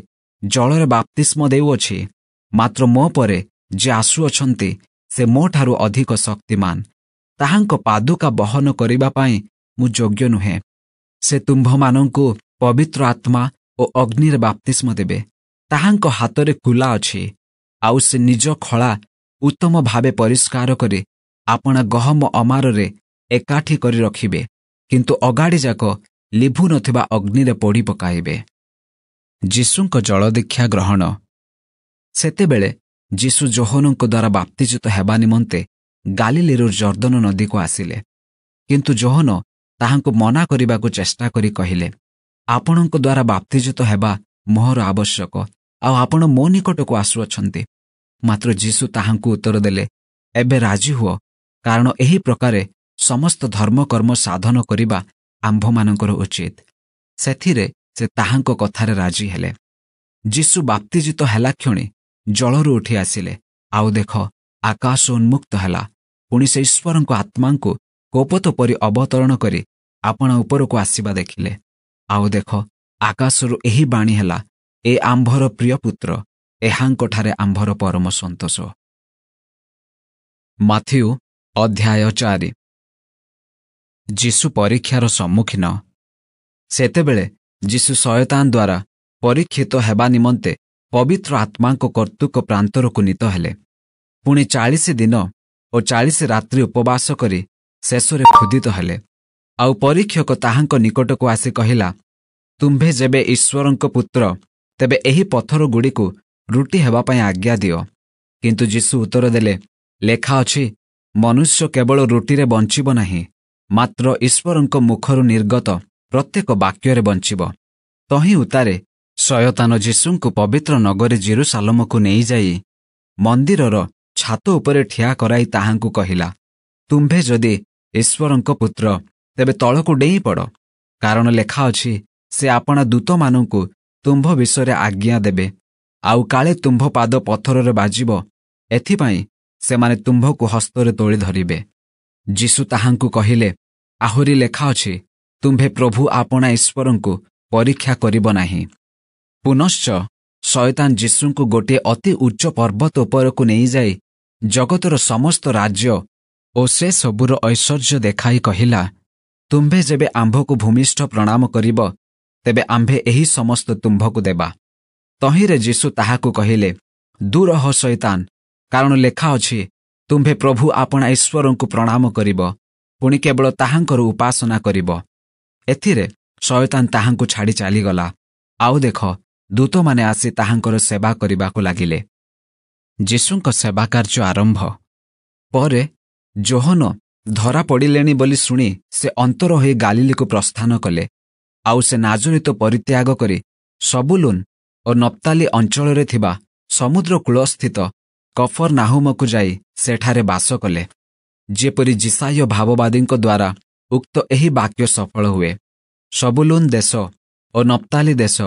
ଜଳରେ ବାପ୍ତିସ୍ମ ଦେଉଅଛି, ମାତ୍ର ମୋ ପରେ ଯେ ଆସୁଅଛନ୍ତି ସେ ମୋଠାରୁ ଅଧିକ ଶକ୍ତିମାନ, ତାହାଙ୍କ ପାଦୁକା ବହନ କରିବା ପାଇଁ ମୁଁ ଯୋଗ୍ୟ ନୁହେଁ। ସେ ତୁମ୍ଭମାନଙ୍କୁ ପବିତ୍ର ଆତ୍ମା ଓ ଅଗ୍ନିରେ ବାପ୍ତିସ୍ମ ଦେବେ। ତାହାଙ୍କ ହାତରେ କୁଲା ଅଛି, ଆଉ ସେ ନିଜ ଖଳା ଉତ୍ତମ ଭାବେ ପରିଷ୍କାର କରି ଆପଣା ଗହମ ଅମାରରେ ଏକାଠି କରି ରଖିବେ, କିନ୍ତୁ ଅଗାଡ଼ିଯାକ ଲିଭୁ ନଥିବା ଅଗ୍ନିରେ ପୋଡ଼ି ପକାଇବେ। ଯୀଶୁଙ୍କ ଜଳଦୀକ୍ଷା ଗ୍ରହଣ। ସେତେବେଳେ ଯୀଶୁ ଯୋହନଙ୍କ ଦ୍ୱାରା ବାପ୍ତିଜିତ ହେବା ନିମନ୍ତେ ଗାଲିଲିରୁ ଜର୍ଦ୍ଦନ ନଦୀକୁ ଆସିଲେ। କିନ୍ତୁ ଯୋହନ ତାହାଙ୍କୁ ମନା କରିବାକୁ ଚେଷ୍ଟା କରି କହିଲେ, ଆପଣଙ୍କ ଦ୍ୱାରା ବାପ୍ତିଜିତ ହେବା ମୋହର ଆବଶ୍ୟକ, ଆଉ ଆପଣ ମୋ ନିକଟକୁ ଆସୁଅଛନ୍ତି। ମାତ୍ର ଯୀଶୁ ତାହାଙ୍କୁ ଉତ୍ତର ଦେଲେ, ଏବେ ରାଜି ହୁଅ, କାରଣ ଏହି ପ୍ରକାରେ ସମସ୍ତ ଧର୍ମକର୍ମ ସାଧନ କରିବା ଆମ୍ଭମାନଙ୍କର ଉଚିତ। ସେଥିରେ ସେ ତାହାଙ୍କ କଥାରେ ରାଜି ହେଲେ। ଯୀଶୁ ବାପ୍ତିଜିତ ହେଲା କ୍ଷଣି ଜଳରୁ ଉଠି ଆସିଲେ, ଆଉ ଦେଖ, ଆକାଶ ଉନ୍ମୁକ୍ତ ହେଲା। ପୁଣି ସେ ଈଶ୍ୱରଙ୍କ ଆତ୍ମାଙ୍କୁ କୋପତ ପରି ଅବତରଣ କରି ଆପଣା ଉପରକୁ ଆସିବା ଦେଖିଲେ। ଆଉ ଦେଖ, ଆକାଶରୁ ଏହି ବାଣୀ ହେଲା, ଏ ଆମ୍ଭର ପ୍ରିୟ ପୁତ୍ର, ଏହାଙ୍କଠାରେ ଆମ୍ଭର ପରମ ସନ୍ତୋଷ। ମାଥିଉ ଅଧ୍ୟାୟ 4। ଯୀଶୁ ପରୀକ୍ଷାର ସମ୍ମୁଖୀନ। ସେତେବେଳେ ଯୀଶୁ ଶୟତାନ ଦ୍ୱାରା ପରୀକ୍ଷିତ ହେବା ନିମନ୍ତେ ପବିତ୍ର ଆତ୍ମାଙ୍କ କର୍ତ୍ତୃକ ପ୍ରାନ୍ତରକୁ ନୀତ ହେଲେ। ପୁଣି 40 ଦିନ ଓ 40 ରାତ୍ରି ଉପବାସ କରି ଶେଷରେ କ୍ଷୁଧିତ ହେଲେ। ଆଉ ପରୀକ୍ଷକ ତାହାଙ୍କ ନିକଟକୁ ଆସି କହିଲା, ତୁମ୍ଭେ ଯେବେ ଈଶ୍ୱରଙ୍କ ପୁତ୍ର, ତେବେ ଏହି ପଥରଗୁଡ଼ିକୁ ରୁଟି ହେବା ପାଇଁ ଆଜ୍ଞା ଦିଅ। କିନ୍ତୁ ଯୀଶୁ ଉତ୍ତର ଦେଲେ, ଲେଖା ଅଛି, ମନୁଷ୍ୟ କେବଳ ରୁଟିରେ ବଞ୍ଚିବ ନାହିଁ, ମାତ୍ର ଈଶ୍ୱରଙ୍କ ମୁଖରୁ ନିର୍ଗତ ପ୍ରତ୍ୟେକ ବାକ୍ୟରେ ବଞ୍ଚିବ। ତହିଁ ଉତ୍ତାରେ ଶୟତାନ ଯୀଶୁଙ୍କୁ ପବିତ୍ର ନଗରୀ ଜେରୁସାଲେମକୁ ନେଇଯାଇ ମନ୍ଦିରର ଛାତ ଉପରେ ଠିଆ କରାଇ ତାହାଙ୍କୁ କହିଲା, ତୁମ୍ଭେ ଯଦି ଈଶ୍ୱରଙ୍କ ପୁତ୍ର, ତେବେ ତଳକୁ ଡେଇଁ ପଡ଼, କାରଣ ଲେଖା ଅଛି, ସେ ଆପଣା ଦୂତମାନଙ୍କୁ ତୁମ୍ଭ ବିଷୟରେ ଆଜ୍ଞା ଦେବେ, ଆଉ କାଳେ ତୁମ୍ଭ ପାଦ ପଥରରେ ବାଜିବ, ଏଥିପାଇଁ ସେମାନେ ତୁମ୍ଭକୁ ହସ୍ତରେ ତୋଳି ଧରିବେ। ଯୀଶୁ ତାହାଙ୍କୁ କହିଲେ, ଆହୁରି ଲେଖା ଅଛି, ତୁମ୍ଭେ ପ୍ରଭୁ ଆପଣା ଈଶ୍ୱରଙ୍କୁ ପରୀକ୍ଷା କରିବ ନାହିଁ। ପୁନଶ୍ଚ ଶୟତାନ ଯୀଶୁଙ୍କୁ ଗୋଟିଏ ଅତି ଉଚ୍ଚ ପର୍ବତ ଉପରକୁ ନେଇଯାଇ ଜଗତର ସମସ୍ତ ରାଜ୍ୟ ଓ ସେ ସବୁର ଐଶ୍ୱର୍ଯ୍ୟ ଦେଖାଇ କହିଲା, ତୁମ୍ଭେ ଯେବେ ଆମ୍ଭକୁ ଭୂମିଷ୍ଠ ପ୍ରଣାମ କରିବ, ତେବେ ଆମ୍ଭେ ଏହି ସମସ୍ତ ତୁମ୍ଭକୁ ଦେବା। ତହିଁରେ ଯୀଶୁ ତାହାକୁ କହିଲେ, ଦୂର ହ ଶୟତାନ, କାରଣ ଲେଖା ଅଛି, ତୁମ୍ଭେ ପ୍ରଭୁ ଆପଣା ଈଶ୍ୱରଙ୍କୁ ପ୍ରଣାମ କରିବ, ପୁଣି କେବଳ ତାହାଙ୍କର ଉପାସନା କରିବ। ଏଥିରେ ଶୟତାନ ତାହାଙ୍କୁ ଛାଡ଼ି ଚାଲିଗଲା। ଆଉ ଦେଖ, ଦୂତମାନେ ଆସି ତାହାଙ୍କର ସେବା କରିବାକୁ ଲାଗିଲେ। ଯୀଶୁଙ୍କ ସେବା କାର୍ଯ୍ୟ ଆରମ୍ଭ। ପରେ ଯୋହନ ଧରା ପଡ଼ିଲେଣି ବୋଲି ଶୁଣି ସେ ଅନ୍ତର ହୋଇ ଗାଲିଲିକୁ ପ୍ରସ୍ଥାନ କଲେ। ଆଉ ସେ ନାଜରିତ ପରିତ୍ୟାଗ କରି ସବୁଲୁନ ଓ ନପ୍ତାଲି ଅଞ୍ଚଳରେ ଥିବା ସମୁଦ୍ର କୂଳସ୍ଥିତ କଫରନାହୁମକୁ ଯାଇ ସେଠାରେ ବାସ କଲେ, ଯେପରି ଯିଶାୟ ଭାବବାଦୀଙ୍କ ଦ୍ୱାରା ଉକ୍ତ ଏହି ବାକ୍ୟ ସଫଳ ହୁଏ, ସବୁଲୁନ ଦେଶ ଓ ନପ୍ତାଲି ଦେଶ,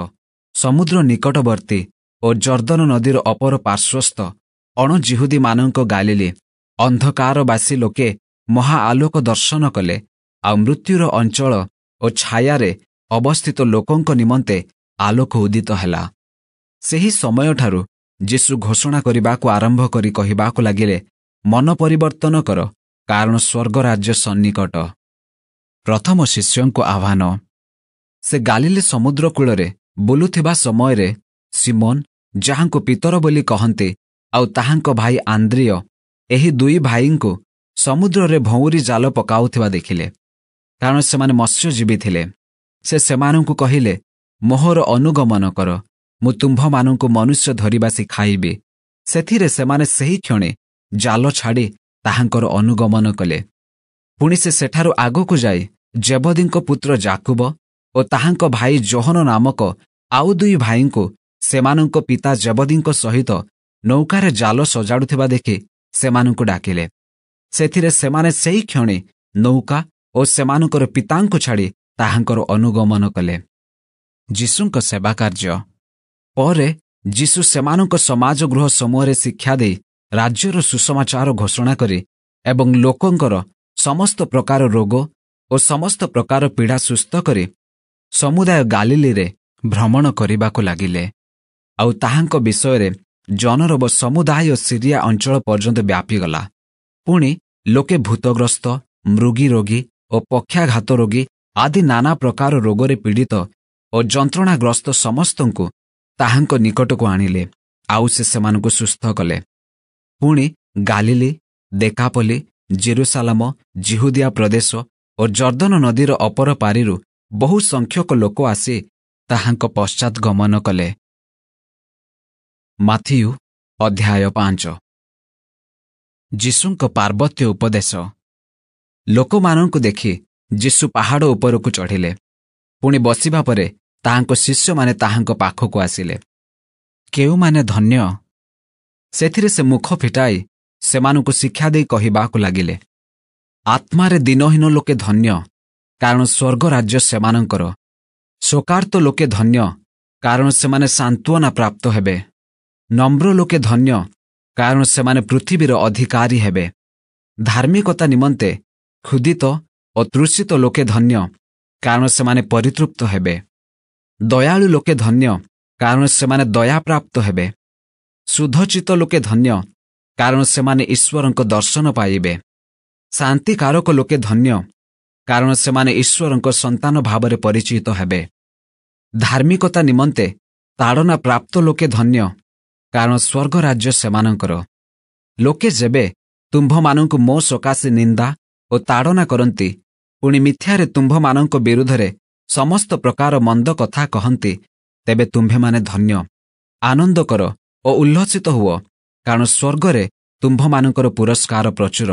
ସମୁଦ୍ର ନିକଟବର୍ତ୍ତୀ ଓ ଜର୍ଦ୍ଦନ ନଦୀର ଅପର ପାର୍ଶ୍ୱସ୍ଥ ଅଣଜିହୁଦୀମାନଙ୍କ ଗାଲିଲି, ଅନ୍ଧକାରବାସୀ ଲୋକେ ମହା ଆଲୋକ ଦର୍ଶନ କଲେ, ଆଉ ମୃତ୍ୟୁର ଅଞ୍ଚଳ ଓ ଛାୟାରେ ଅବସ୍ଥିତ ଲୋକଙ୍କ ନିମନ୍ତେ ଆଲୋକ ଉଦିତ ହେଲା। ସେହି ସମୟଠାରୁ ଯୀଶୁ ଘୋଷଣା କରିବାକୁ ଆରମ୍ଭ କରି କହିବାକୁ ଲାଗିଲେ, ମନ ପରିବର୍ତ୍ତନ କର, କାରଣ ସ୍ୱର୍ଗ ରାଜ୍ୟ ସନ୍ନିକଟ। ପ୍ରଥମ ଶିଷ୍ୟଙ୍କୁ ଆହ୍ୱାନ। ସେ ଗାଲିଲି ସମୁଦ୍ର କୂଳରେ ବୁଲୁଥିବା ସମୟରେ ସିମୋନ, ଯାହାଙ୍କୁ ପିତର ବୋଲି କହନ୍ତି, ଆଉ ତାହାଙ୍କ ଭାଇ ଆନ୍ଦ୍ରିୟ, ଏହି ଦୁଇ ଭାଇଙ୍କୁ ସମୁଦ୍ରରେ ଭଉଁରୀ ଜାଲ ପକାଉଥିବା ଦେଖିଲେ। କାରଣ ସେମାନେ ମତ୍ସ୍ୟଜୀବୀ ଥିଲେ। ସେ ସେମାନଙ୍କୁ କହିଲେ, ମୋହର ଅନୁଗମନ କର, ମୁଁ ତୁମ୍ଭମାନଙ୍କୁ ମନୁଷ୍ୟ ଧରିବା ଶିଖାଇବି। ସେଥିରେ ସେମାନେ ସେହି କ୍ଷଣେ ଜାଲ ଛାଡ଼ି ତାହାଙ୍କର ଅନୁଗମନ କଲେ। ପୁଣି ସେ ସେଠାରୁ ଆଗକୁ ଯାଇ ଜେବଦୀଙ୍କ ପୁତ୍ର ଯାକୁବ ଓ ତାହାଙ୍କ ଭାଇ ଯୋହନ ନାମକ ଆଉ ଦୁଇ ଭାଇଙ୍କୁ ସେମାନଙ୍କ ପିତା ଜେବଦୀଙ୍କ ସହିତ ନୌକାରେ ଜାଲ ସଜାଡୁଥିବା ଦେଖି ସେମାନଙ୍କୁ ଡାକିଲେ। ସେଥିରେ ସେମାନେ ସେହି କ୍ଷଣେ ନୌକା ଓ ସେମାନଙ୍କର ପିତାଙ୍କୁ ଛାଡ଼ି ତାହାଙ୍କର ଅନୁଗମନ କଲେ। ଯୀଶୁଙ୍କ ସେବା କାର୍ଯ୍ୟ। ପରେ ଯୀଶୁ ସେମାନଙ୍କ ସମାଜ ଗୃହ ସମୂହରେ ଶିକ୍ଷା ଦେଇ ରାଜ୍ୟର ସୁସମାଚାର ଘୋଷଣା କରି ଏବଂ ଲୋକଙ୍କର ସମସ୍ତ ପ୍ରକାର ରୋଗ ଓ ସମସ୍ତ ପ୍ରକାର ପୀଡ଼ା ସୁସ୍ଥ କରି ସମୁଦାୟ ଗାଲିଲିରେ ଭ୍ରମଣ କରିବାକୁ ଲାଗିଲେ। ଆଉ ତାହାଙ୍କ ବିଷୟରେ ଜନରବ ସମୁଦାୟ ସିରିଆ ଅଞ୍ଚଳ ପର୍ଯ୍ୟନ୍ତ ବ୍ୟାପିଗଲା। ପୁଣି ଲୋକେ ଭୂତଗ୍ରସ୍ତ, ମୃଗୀ ରୋଗୀ ଓ ପକ୍ଷାଘାତ ରୋଗୀ ଆଦି ନାନା ପ୍ରକାର ରୋଗରେ ପୀଡ଼ିତ ଓ ଯନ୍ତ୍ରଣାଗ୍ରସ୍ତ ସମସ୍ତଙ୍କୁ ତାହାଙ୍କ ନିକଟକୁ ଆଣିଲେ, ଆଉ ସେ ସେମାନଙ୍କୁ ସୁସ୍ଥ କଲେ। ପୁଣି ଗାଲିଲି, ଦେକାପୋଲି, ଜେରୁସାଲେମ, ଜିହୁଦିଆ ପ୍ରଦେଶ ଓ ଜର୍ଦ୍ଦନ ନଦୀର ଅପର ପାରିରୁ ବହୁ ସଂଖ୍ୟକ ଲୋକ ଆସି ତାହାଙ୍କ ପଶ୍ଚାତ୍ ଗମନ କଲେ। ମାଥିଉ ଅଧ୍ୟାୟ 5। ଯୀଶୁଙ୍କ ପାର୍ବତ୍ୟ ଉପଦେଶ। ଲୋକମାନଙ୍କୁ ଦେଖି ଯୀଶୁ ପାହାଡ଼ ଉପରକୁ ଚଢ଼ିଲେ। ପୁଣି ବସିବା ପରେ ତାହାଙ୍କ ଶିଷ୍ୟମାନେ ତାହାଙ୍କ ପାଖକୁ ଆସିଲେ। କେଉଁମାନେ ଧନ୍ୟ? ସେଥିରେ ସେ ମୁଖ ଫିଟାଇ ସେମାନଙ୍କୁ ଶିକ୍ଷା ଦେଇ କହିବାକୁ ଲାଗିଲେ, ଆତ୍ମାରେ ଦିନହୀନ ଲୋକେ ଧନ୍ୟ, କାରଣ ସ୍ୱର୍ଗ ରାଜ୍ୟ ସେମାନଙ୍କର। ଶୋକାର୍ତ୍ତ ଲୋକେ ଧନ୍ୟ, କାରଣ ସେମାନେ ସାନ୍ତ୍ୱନା ପ୍ରାପ୍ତ ହେବେ। ନମ୍ର ଲୋକେ ଧନ୍ୟ, କାରଣ ସେମାନେ ପୃଥିବୀର ଅଧିକାରୀ ହେବେ। ଧାର୍ମିକତା ନିମନ୍ତେ କ୍ଷୁଧିତ ଓ ତୃଷିତ ଲୋକେ ଧନ୍ୟ, କାରଣ ସେମାନେ ପରିତୃପ୍ତ ହେବେ। ଦୟାଳୁ ଲୋକେ ଧନ୍ୟ, କାରଣ ସେମାନେ ଦୟାପ୍ରାପ୍ତ ହେବେ। ଶୁଦ୍ଧଚିତ୍ତ ଲୋକେ ଧନ୍ୟ, କାରଣ ସେମାନେ ଈଶ୍ୱରଙ୍କ ଦର୍ଶନ ପାଇବେ। ଶାନ୍ତିକାରକ ଲୋକେ ଧନ୍ୟ, କାରଣ ସେମାନେ ଈଶ୍ୱରଙ୍କ ସନ୍ତାନ ଭାବରେ ପରିଚିତ ହେବେ। ଧାର୍ମିକତା ନିମନ୍ତେ ତାଡ଼ନା ପ୍ରାପ୍ତ ଲୋକେ ଧନ୍ୟ, କାରଣ ସ୍ୱର୍ଗ ରାଜ୍ୟ ସେମାନଙ୍କର। ଲୋକେ ଯେବେ ତୁମ୍ଭମାନଙ୍କୁ ମୋ ସକାଶେ ନିନ୍ଦା ଓ ତାଡ଼ନା କରନ୍ତି, ପୁଣି ମିଥ୍ୟାରେ ତୁମ୍ଭମାନଙ୍କ ବିରୁଦ୍ଧରେ ସମସ୍ତ ପ୍ରକାର ମନ୍ଦ କଥା କହନ୍ତି, ତେବେ ତୁମ୍ଭେମାନେ ଧନ୍ୟ। ଆନନ୍ଦ କର ଓ ଉଲ୍ଲସିତ ହୁଅ, କାରଣ ସ୍ୱର୍ଗରେ ତୁମ୍ଭମାନଙ୍କର ପୁରସ୍କାର ପ୍ରଚୁର।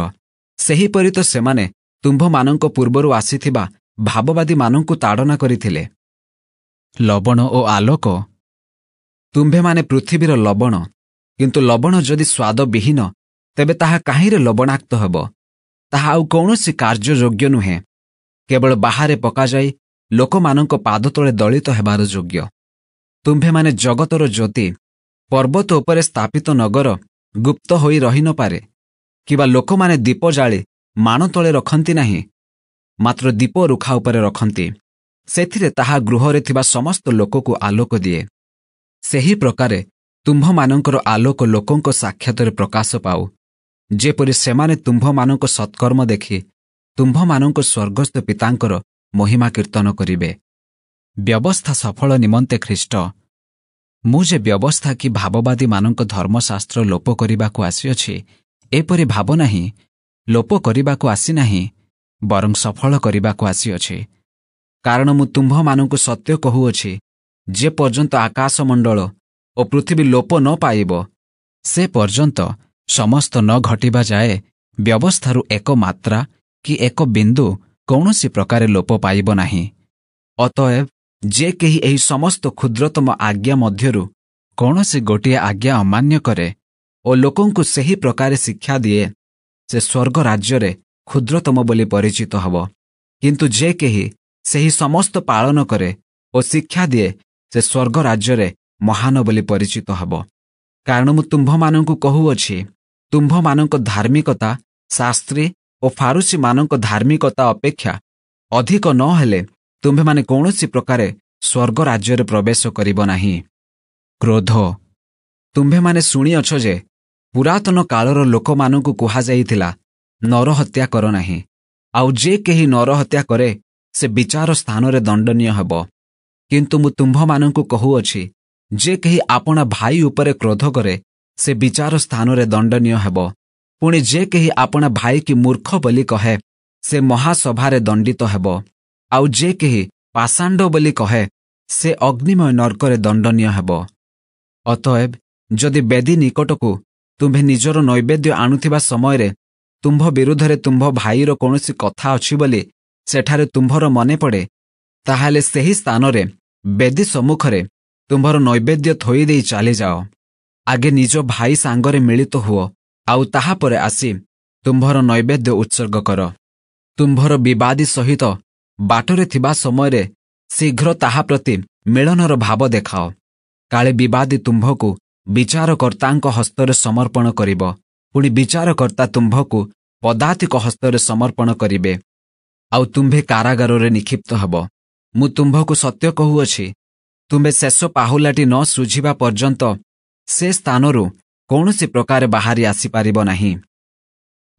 ସେହିପରି ତ ସେମାନେ ତୁମ୍ଭମାନଙ୍କ ପୂର୍ବରୁ ଆସିଥିବା ଭାବବାଦୀମାନଙ୍କୁ ତାଡ଼ନା କରିଥିଲେ। ଲବଣ ଓ ଆଲୋକ। ତୁମ୍ଭେମାନେ ପୃଥିବୀର ଲବଣ, କିନ୍ତୁ ଲବଣ ଯଦି ସ୍ୱାଦବିହୀନ, ତେବେ ତାହା କାହିଁରେ ଲବଣାକ୍ତ ହେବ? ତାହା ଆଉ କୌଣସି କାର୍ଯ୍ୟଯୋଗ୍ୟ ନୁହେଁ, କେବଳ ବାହାରେ ପକାଯାଇ ଲୋକମାନଙ୍କ ପାଦତଳେ ଦଳିତ ହେବାର ଯୋଗ୍ୟ। ତୁମ୍ଭେମାନେ ଜଗତର ଜ୍ୟୋତି। ପର୍ବତ ଉପରେ ସ୍ଥାପିତ ନଗର ଗୁପ୍ତ ହୋଇ ରହିନପାରେ, କିମ୍ବା ଲୋକମାନେ ଦୀପ ଜାଳି ମାଣ ତଳେ ରଖନ୍ତି ନାହିଁ, ମାତ୍ର ଦୀପ ରୁଖା ଉପରେ ରଖନ୍ତି, ସେଥିରେ ତାହା ଗୃହରେ ଥିବା ସମସ୍ତ ଲୋକକୁ ଆଲୋକ ଦିଏ। ସେହି ପ୍ରକାରେ ତୁମ୍ଭମାନଙ୍କର ଆଲୋକ ଲୋକଙ୍କ ସାକ୍ଷାତରେ ପ୍ରକାଶ ପାଉ, ଯେପରି ସେମାନେ ତୁମ୍ଭମାନଙ୍କ ସତ୍କର୍ମ ଦେଖି ତୁମ୍ଭମାନଙ୍କ ସ୍ୱର୍ଗସ୍ଥ ପିତାଙ୍କର ମହିମା କୀର୍ତ୍ତନ କରିବେ। ବ୍ୟବସ୍ଥା ସଫଳ ନିମନ୍ତେ ଖ୍ରୀଷ୍ଟ। ମୁଁ ଯେ ବ୍ୟବସ୍ଥା କି ଭାବବାଦୀମାନଙ୍କ ଧର୍ମଶାସ୍ତ୍ର ଲୋପ କରିବାକୁ ଆସିଅଛି, ଏପରି ଭାବ ନାହିଁ। ଲୋପ କରିବାକୁ ଆସିନାହିଁ, ବରଂ ସଫଳ କରିବାକୁ ଆସିଅଛି। କାରଣ ମୁଁ ତୁମ୍ଭମାନଙ୍କୁ ସତ୍ୟ କହୁଅଛି, ଯେ ପର୍ଯ୍ୟନ୍ତ ଆକାଶମଣ୍ଡଳ ଓ ପୃଥିବୀ ଲୋପ ନ ପାଇବ, ସେ ପର୍ଯ୍ୟନ୍ତ ସମସ୍ତ ନ ଘଟିବା ଯାଏ ବ୍ୟବସ୍ଥାରୁ ଏକ ମାତ୍ରା କି ଏକ ବିନ୍ଦୁ କୌଣସି ପ୍ରକାରେ ଲୋପ ପାଇବ ନାହିଁ। ଅତଏବ ଯେ କେହି ଏହି ସମସ୍ତ କ୍ଷୁଦ୍ରତମ ଆଜ୍ଞା ମଧ୍ୟରୁ କୌଣସି ଗୋଟିଏ ଆଜ୍ଞା ଅମାନ୍ୟ କରେ ଓ ଲୋକଙ୍କୁ ସେହି ପ୍ରକାରେ ଶିକ୍ଷା ଦିଏ, ସେ ସ୍ୱର୍ଗ ରାଜ୍ୟରେ କ୍ଷୁଦ୍ରତମ ବୋଲି ପରିଚିତ ହେବ। କିନ୍ତୁ ଯେ କେହି ସେହି ସମସ୍ତ ପାଳନ କରେ ଓ ଶିକ୍ଷା ଦିଏ, ସେ ସ୍ୱର୍ଗ ରାଜ୍ୟରେ ମହାନ ବୋଲି ପରିଚିତ ହେବ। କାରଣ ମୁଁ ତୁମ୍ଭମାନଙ୍କୁ କହୁଅଛି, ତୁମ୍ଭମାନଙ୍କ ଧାର୍ମିକତା ଶାସ୍ତ୍ରୀ ଓ ଫାରୁସୀମାନଙ୍କ ଧାର୍ମିକତା ଅପେକ୍ଷା ଅଧିକ ନ ହେଲେ ତୁମ୍ଭେମାନେ କୌଣସି ପ୍ରକାରେ ସ୍ୱର୍ଗ ରାଜ୍ୟରେ ପ୍ରବେଶ କରିବ ନାହିଁ। କ୍ରୋଧ। ତୁମ୍ଭେମାନେ ଶୁଣିଅଛ ଯେ ପୁରାତନ କାଳର ଲୋକମାନଙ୍କୁ କୁହାଯାଇଥିଲା, ନରହତ୍ୟା କର ନାହିଁ। ଆଉ ଯେ କେହି ନରହତ୍ୟା କରେ ସେ ବିଚାର ସ୍ଥାନରେ ଦଣ୍ଡନୀୟ ହେବ। କିନ୍ତୁ ମୁଁ ତୁମ୍ଭମାନଙ୍କୁ କହୁଅଛି, ଯେ କେହି ଆପଣା ଭାଇ ଉପରେ କ୍ରୋଧ କରେ ସେ ବିଚାର ସ୍ଥାନରେ ଦଣ୍ଡନୀୟ ହେବ। ପୁଣି ଯେ କେହି ଆପଣା ଭାଇକି ମୂର୍ଖ ବୋଲି କହେ ସେ ମହାସଭାରେ ଦଣ୍ଡିତ ହେବ। ଆଉ ଯେ କେହି ପାଷାଣ୍ଡ ବୋଲି କହେ ସେ ଅଗ୍ନିମୟ ନର୍କରେ ଦଣ୍ଡନୀୟ ହେବ। ଅତଏବ ଯଦି ବେଦୀ ନିକଟକୁ ତୁମ୍ଭେ ନିଜର ନୈବେଦ୍ୟ ଆଣୁଥିବା ସମୟରେ ତୁମ୍ଭ ବିରୁଦ୍ଧରେ ତୁମ୍ଭ ଭାଇର କୌଣସି କଥା ଅଛି ବୋଲି ସେଠାରେ ତୁମ୍ଭର ମନେ ପଡ଼େ, ତାହେଲେ ସେହି ସ୍ଥାନରେ ବେଦୀ ସମ୍ମୁଖରେ ତୁମ୍ଭର ନୈବେଦ୍ୟ ଥୋଇଦେଇ ଚାଲିଯାଅ। ଆଗେ ନିଜ ଭାଇ ସାଙ୍ଗରେ ମିଳିତ ହୁଅ, ଆଉ ତାହାପରେ ଆସି ତୁମ୍ଭର ନୈବେଦ୍ୟ ଉତ୍ସର୍ଗ କର। ତୁମ୍ଭର ବିବାଦୀ ସହିତ ବାଟରେ ଥିବା ସମୟରେ ଶୀଘ୍ର ତାହା ପ୍ରତି ମିଳନର ଭାବ ଦେଖାଅ। କାଳେ ବିବାଦୀ ତୁମ୍ଭକୁ ବିଚାରକର୍ତ୍ତାଙ୍କ ହସ୍ତରେ ସମର୍ପଣ କରିବ, ପୁଣି ବିଚାରକର୍ତ୍ତା ତୁମ୍ଭକୁ ପଦାତିକ ହସ୍ତରେ ସମର୍ପଣ କରିବେ, ଆଉ ତୁମ୍ଭେ କାରାଗାରରେ ନିକ୍ଷିପ୍ତ ହେବ। ମୁଁ ତୁମ୍ଭକୁ ସତ୍ୟ କହୁଅଛି, ତୁମ୍ଭେ ଶେଷ ପାହୁଲାଟି ନ ଶୁଝିବା ପର୍ଯ୍ୟନ୍ତ ସେ ସ୍ଥାନରୁ କୌଣସି ପ୍ରକାରେ ବାହାରି ଆସିପାରିବ ନାହିଁ।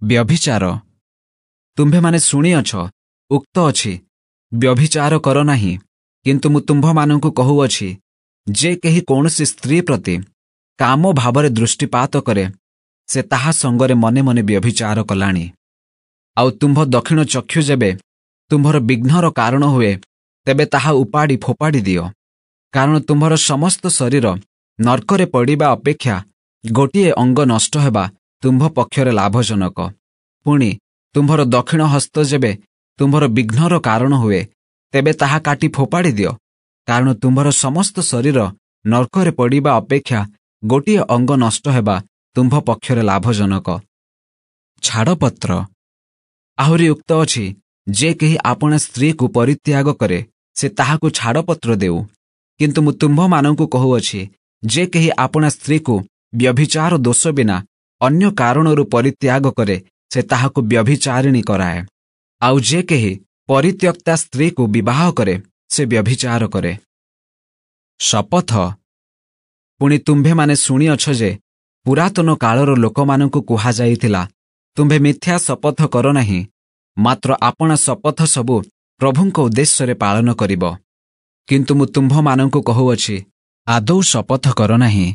ବ୍ୟଭିଚାର। ତୁମ୍ଭେମାନେ ଶୁଣିଅଛ, ଉକ୍ତ ଅଛି, ବ୍ୟଭିଚାର କର ନାହିଁ। କିନ୍ତୁ ମୁଁ ତୁମ୍ଭମାନଙ୍କୁ କହୁଅଛି, ଯେ କେହି କୌଣସି ସ୍ତ୍ରୀ ପ୍ରତି କାମ ଭାବରେ ଦୃଷ୍ଟିପାତ କରେ ସେ ତାହା ସଙ୍ଗରେ ମନେ ମନେ ବ୍ୟଭିଚାର କଲାଣି। ଆଉ ତୁମ୍ଭ ଦକ୍ଷିଣ ଚକ୍ଷୁ ଯେବେ ତୁମ୍ଭର ବିଘ୍ନର କାରଣ ହୁଏ ତେବେ ତାହା ଉପାଡ଼ି ଫୋପାଡ଼ି ଦିଅ। କାରଣ ତୁମ୍ଭର ସମସ୍ତ ଶରୀର ନର୍କରେ ପଡ଼ିବା ଅପେକ୍ଷା ଗୋଟିଏ ଅଙ୍ଗ ନଷ୍ଟ ହେବା ତୁମ୍ଭ ପକ୍ଷରେ ଲାଭଜନକ। ପୁଣି ତୁମ୍ଭର ଦକ୍ଷିଣ ହସ୍ତ ଯେବେ ତୁମ୍ଭର ବିଘ୍ନର କାରଣ ହୁଏ ତେବେ ତାହା କାଟି ଫୋପାଡ଼ି ଦିଅ। କାରଣ ତୁମ୍ଭର ସମସ୍ତ ଶରୀର ନର୍କରେ ପଡ଼ିବା ଅପେକ୍ଷା ଗୋଟିଏ ଅଙ୍ଗ ନଷ୍ଟ ହେବା ତୁମ୍ଭ ପକ୍ଷରେ ଲାଭଜନକ। ଛାଡ଼ପତ୍ର। ଆହୁରି ଉକ୍ତ ଅଛି, ଯେ କେହି ଆପଣା ସ୍ତ୍ରୀକୁ ପରିତ୍ୟାଗ କରେ ସେ ତାହାକୁ ଛାଡ଼ପତ୍ର ଦେଉ। କିନ୍ତୁ ମୁଁ ତୁମ୍ଭମାନଙ୍କୁ କହୁଅଛି, ଯେ କେହି ଆପଣା ସ୍ତ୍ରୀକୁ ବ୍ୟଭିଚାର ଦୋଷ ବିନା ଅନ୍ୟ କାରଣରୁ ପରିତ୍ୟାଗ କରେ ସେ ତାହାକୁ ବ୍ୟଭିଚାରିଣୀ କରାଏ। ଆଉ ଯେ କେହି ପରିତ୍ୟକ୍ତା ସ୍ତ୍ରୀକୁ ବିବାହ କରେ ସେ ବ୍ୟଭିଚାର କରେ। ଶପଥ। ପୁଣି ତୁମ୍ଭେମାନେ ଶୁଣିଅଛ ଯେ ପୁରାତନ କାଳର ଲୋକମାନଙ୍କୁ କୁହାଯାଇଥିଲା, ତୁମ୍ଭେ ମିଥ୍ୟା ଶପଥ କର ନାହିଁ, ମାତ୍ର ଆପଣା ଶପଥ ସବୁ ପ୍ରଭୁଙ୍କ ଉଦ୍ଦେଶ୍ୟରେ ପାଳନ କରିବ। କିନ୍ତୁ ମୁଁ ତୁମ୍ଭମାନଙ୍କୁ କହୁଅଛି, ଆଦୌ ଶପଥ କର ନାହିଁ।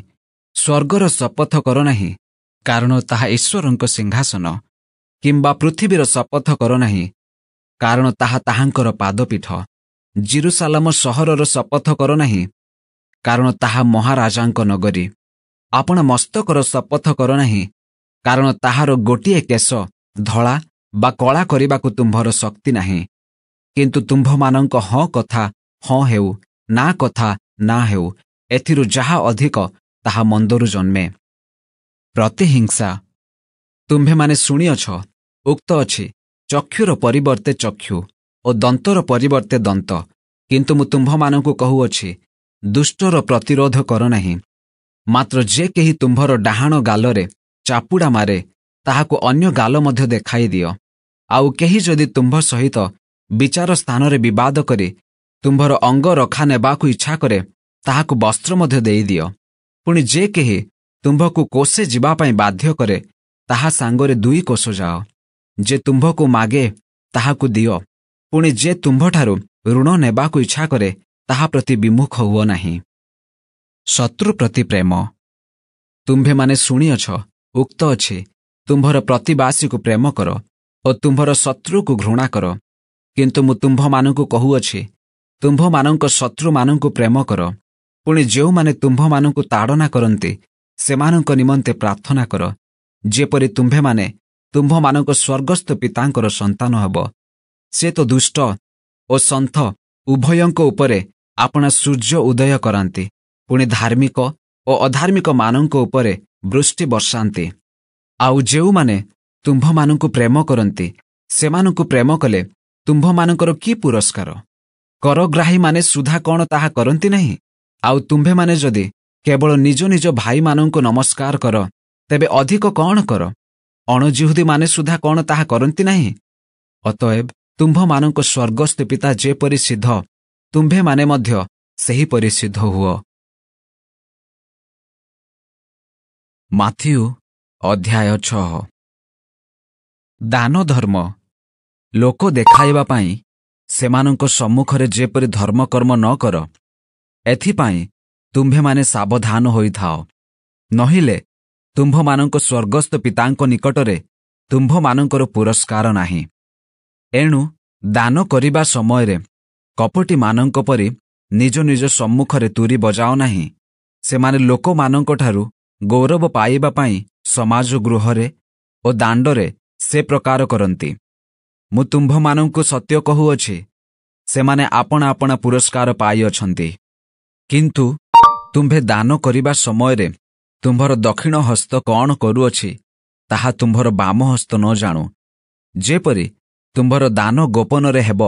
ସ୍ୱର୍ଗର ଶପଥ କର ନାହିଁ, କାରଣ ତାହା ଈଶ୍ୱରଙ୍କ ସିଂହାସନ, କିମ୍ବା ପୃଥିବୀର ଶପଥ କର ନାହିଁ, କାରଣ ତାହା ତାହାଙ୍କର ପାଦପୀଠ। ଜିରୁସାଲାମ ସହରର ଶପଥ କର ନାହିଁ, କାରଣ ତାହା ମହାରାଜାଙ୍କ ନଗରୀ। ଆପଣା ମସ୍ତକର ଶପଥ କର ନାହିଁ, କାରଣ ତାହାର ଗୋଟିଏ କେଶ ଧଳା ବା କଳା କରିବାକୁ ତୁମ୍ଭର ଶକ୍ତି ନାହିଁ। କିନ୍ତୁ ତୁମ୍ଭମାନଙ୍କ ହଁ କଥା ହଁ ହେଉ, ନା କଥା ନା ହେଉ, ଏଥିରୁ ଯାହା ଅଧିକ ତାହା ମନ୍ଦରୁ ଜନ୍ମେ। ପ୍ରତିହିଂସା। ତୁମ୍ଭେମାନେ ଶୁଣିଅଛ, ଉକ୍ତ ଅଛି, ଚକ୍ଷୁର ପରିବର୍ତ୍ତେ ଚକ୍ଷୁ ଓ ଦନ୍ତର ପରିବର୍ତ୍ତେ ଦନ୍ତ। କିନ୍ତୁ ମୁଁ ତୁମ୍ଭମାନଙ୍କୁ କହୁଅଛି, ଦୁଷ୍ଟର ପ୍ରତିରୋଧ କର ନାହିଁ। ମାତ୍ର ଯେ କେହି ତୁମ୍ଭର ଡାହାଣ ଗାଲରେ ଚାପୁଡ଼ା ମାରେ ତାହାକୁ ଅନ୍ୟ ଗାଲ ମଧ୍ୟ ଦେଖାଇ ଦିଅ। ଆଉ କେହି ଯଦି ତୁମ୍ଭ ସହିତ ବିଚାର ସ୍ଥାନରେ ବିବାଦ କରି ତୁମ୍ଭର ଅଙ୍ଗ ରଖା ନେବାକୁ ଇଚ୍ଛା କରେ ତାହାକୁ ବସ୍ତ୍ର ମଧ୍ୟ ଦେଇଦିଅ। ପୁଣି ଯେ କେହି ତୁମ୍ଭକୁ କୋଷେ ଯିବା ପାଇଁ ବାଧ୍ୟ କରେ ତାହା ସାଙ୍ଗରେ 2 କୋଷ ଯାଅ। ଯେ ତୁମ୍ଭକୁ ମାଗେ ତାହାକୁ ଦିଅ। ପୁଣି ଯେ ତୁମ୍ଭଠାରୁ ଋଣ ନେବାକୁ ଇଚ୍ଛା କରେ ତାହା ପ୍ରତି ବିମୁଖ ହୁଅ ନାହିଁ। ଶତ୍ରୁ ପ୍ରତି ପ୍ରେମ। ତୁମ୍ଭେମାନେ ଶୁଣିଅଛ, ଉକ୍ତ ଅଛି, ତୁମ୍ଭର ପ୍ରତିବାସୀକୁ ପ୍ରେମ କର ଓ ତୁମ୍ଭର ଶତ୍ରୁକୁ ଘୃଣା କର। କିନ୍ତୁ ମୁଁ ତୁମ୍ଭମାନଙ୍କୁ କହୁଅଛି, ତୁମ୍ଭମାନଙ୍କ ଶତ୍ରୁମାନଙ୍କୁ ପ୍ରେମ କର। ପୁଣି ଯେଉଁମାନେ ତୁମ୍ଭମାନଙ୍କୁ ତାଡ଼ନା କରନ୍ତି ସେମାନଙ୍କ ନିମନ୍ତେ ପ୍ରାର୍ଥନା କର, ଯେପରି ତୁମ୍ଭେମାନେ ତୁମ୍ଭମାନଙ୍କ ସ୍ୱର୍ଗସ୍ଥ ପିତାଙ୍କର ସନ୍ତାନ ହେବ। ସେ ତ ଦୁଷ୍ଟ ଓ ସନ୍ଥ ଉଭୟଙ୍କ ଉପରେ ଆପଣା ସୂର୍ଯ୍ୟ ଉଦୟ କରାନ୍ତି, ପୁଣି ଧାର୍ମିକ ଓ ଅଧାର୍ମିକମାନଙ୍କ ଉପରେ ବୃଷ୍ଟି ବର୍ଷାନ୍ତି। ଆଉ ଯେଉଁମାନେ ତୁମ୍ଭମାନଙ୍କୁ ପ୍ରେମ କରନ୍ତି ସେମାନଙ୍କୁ ପ୍ରେମ କଲେ ତୁମ୍ଭମାନଙ୍କର କି ପୁରସ୍କାର? କରଗ୍ରାହୀମାନେ ସୁଦ୍ଧା କ'ଣ ତାହା କରନ୍ତି ନାହିଁ? ଆଉ ତୁମ୍ଭେମାନେ ଯଦି କେବଳ ନିଜ ନିଜ ଭାଇମାନଙ୍କୁ ନମସ୍କାର କର ତେବେ ଅଧିକ କ'ଣ କର? ଅଣଜିହୁଦୀମାନେ ସୁଦ୍ଧା କ'ଣ ତାହା କରନ୍ତି ନାହିଁ? ଅତଏବ ତୁମ୍ଭମାନଙ୍କ ସ୍ୱର୍ଗସ୍ଥ ପିତା ଯେପରି ସିଦ୍ଧ, ତୁମ୍ଭେମାନେ ମଧ୍ୟ ସେହିପରି ସିଦ୍ଧ ହୁଅ। ମାଥିଉ ଅଧ୍ୟାୟ 6। ଦାନ ଧର୍ମ ଲୋକ ଦେଖାଇବା ପାଇଁ ସେମାନଙ୍କ ସମ୍ମୁଖରେ ଯେପରି ଧର୍ମକର୍ମ ନ କର, ଏଥିପାଇଁ ତୁମ୍ଭେମାନେ ସାବଧାନ ହୋଇଥାଅ। ନହିଲେ ତୁମ୍ଭମାନଙ୍କ ସ୍ୱର୍ଗସ୍ଥ ପିତାଙ୍କ ନିକଟରେ ତୁମ୍ଭମାନଙ୍କର ପୁରସ୍କାର ନାହିଁ। ଏଣୁ ଦାନ କରିବା ସମୟରେ କପଟୀମାନଙ୍କ ପରି ନିଜ ନିଜ ସମ୍ମୁଖରେ ତୁରୀ ବଜାଅ ନାହିଁ। ସେମାନେ ଲୋକମାନଙ୍କଠାରୁ ଗୌରବ ପାଇବା ପାଇଁ ସମାଜ ଗୃହରେ ଓ ଦାଣ୍ଡରେ ସେ ପ୍ରକାର କରନ୍ତି। ମୁଁ ତୁମ୍ଭମାନଙ୍କୁ ସତ୍ୟ କହୁଅଛି, ସେମାନେ ଆପଣା ଆପଣା ପୁରସ୍କାର ପାଇଅଛନ୍ତି। କିନ୍ତୁ ତୁମ୍ଭେ ଦାନ କରିବା ସମୟରେ ତୁମ୍ଭର ଦକ୍ଷିଣ ହସ୍ତ କ'ଣ କରୁଅଛି, ତାହା ତୁମ୍ଭର ବାମ ହସ୍ତ ନ ଜାଣୁ, ଯେପରି ତୁମ୍ଭର ଦାନ ଗୋପନରେ ହେବ,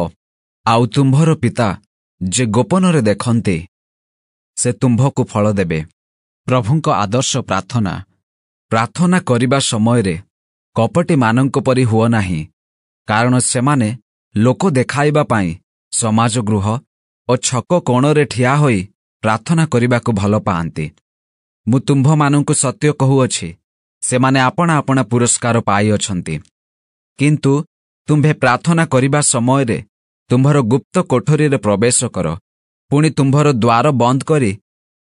ଆଉ ତୁମ୍ଭର ପିତା ଯେ ଗୋପନରେ ଦେଖନ୍ତି, ସେ ତୁମ୍ଭକୁ ଫଳ ଦେବେ। ପ୍ରଭୁଙ୍କ ଆଦର୍ଶ ପ୍ରାର୍ଥନା। ପ୍ରାର୍ଥନା କରିବା ସମୟରେ କପଟୀମାନଙ୍କ ପରି ହୁଅ ନାହିଁ, କାରଣ ସେମାନେ ଲୋକ ଦେଖାଇବା ପାଇଁ ସମାଜ ଗୃହ ଓ ଛକ କୋଣରେ ଠିଆ ହୋଇ ପ୍ରାର୍ଥନା କରିବାକୁ ଭଲ ପାଆନ୍ତି। ମୁଁ ତୁମ୍ଭମାନଙ୍କୁ ସତ୍ୟ କହୁଅଛି, ସେମାନେ ଆପଣା ଆପଣା ପୁରସ୍କାର ପାଇଅଛନ୍ତି। କିନ୍ତୁ ତୁମ୍ଭେ ପ୍ରାର୍ଥନା କରିବା ସମୟରେ ତୁମ୍ଭର ଗୁପ୍ତ କୋଠରୀରେ ପ୍ରବେଶ କର। ପୁଣି ତୁମ୍ଭର ଦ୍ୱାର ବନ୍ଦ କରି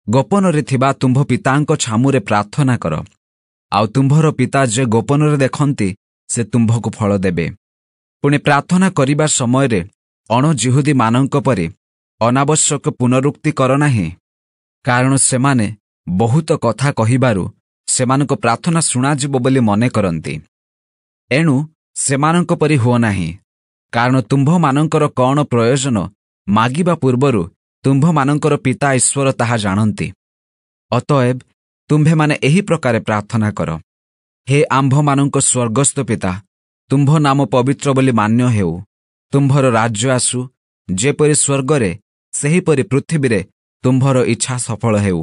ଗୋପନରେ ଥିବା ତୁମ୍ଭ ପିତାଙ୍କ ଛାମୁରେ ପ୍ରାର୍ଥନା କର, ଆଉ ତୁମ୍ଭର ପିତା ଯେ ଗୋପନରେ ଦେଖନ୍ତି, ସେ ତୁମ୍ଭକୁ ଫଳ ଦେବେ। ପୁଣି ପ୍ରାର୍ଥନା କରିବା ସମୟରେ ଅଣଜିହୁଦୀମାନଙ୍କ ପରି ଅନାବଶ୍ୟକ ପୁନରୁକ୍ତି କର ନାହିଁ, କାରଣ ସେମାନେ ବହୁତ କଥା କହିବାରୁ ସେମାନଙ୍କ ପ୍ରାର୍ଥନା ଶୁଣାଯିବ ବୋଲି ମନେ କରନ୍ତି। ଏଣୁ ସେମାନଙ୍କ ପରି ହୁଅ ନାହିଁ, କାରଣ ତୁମ୍ଭମାନଙ୍କର କ'ଣ ପ୍ରୟୋଜନ ମାଗିବା ପୂର୍ବରୁ ତୁମ୍ଭମାନଙ୍କର ପିତା ଈଶ୍ୱର ତାହା ଜାଣନ୍ତି। ଅତଏବ ତୁମ୍ଭେମାନେ ଏହି ପ୍ରକାରେ ପ୍ରାର୍ଥନା କର। ହେ ଆମ୍ଭମାନଙ୍କ ସ୍ୱର୍ଗସ୍ଥ ପିତା, ତୁମ୍ଭ ନାମ ପବିତ୍ର ବୋଲି ମାନ୍ୟ ହେଉ। ତୁମ୍ଭର ରାଜ୍ୟ ଆସୁ, ଯେପରି ସ୍ୱର୍ଗରେ ସେହିପରି ପୃଥିବୀରେ ତୁମ୍ଭର ଇଚ୍ଛା ସଫଳ ହେଉ।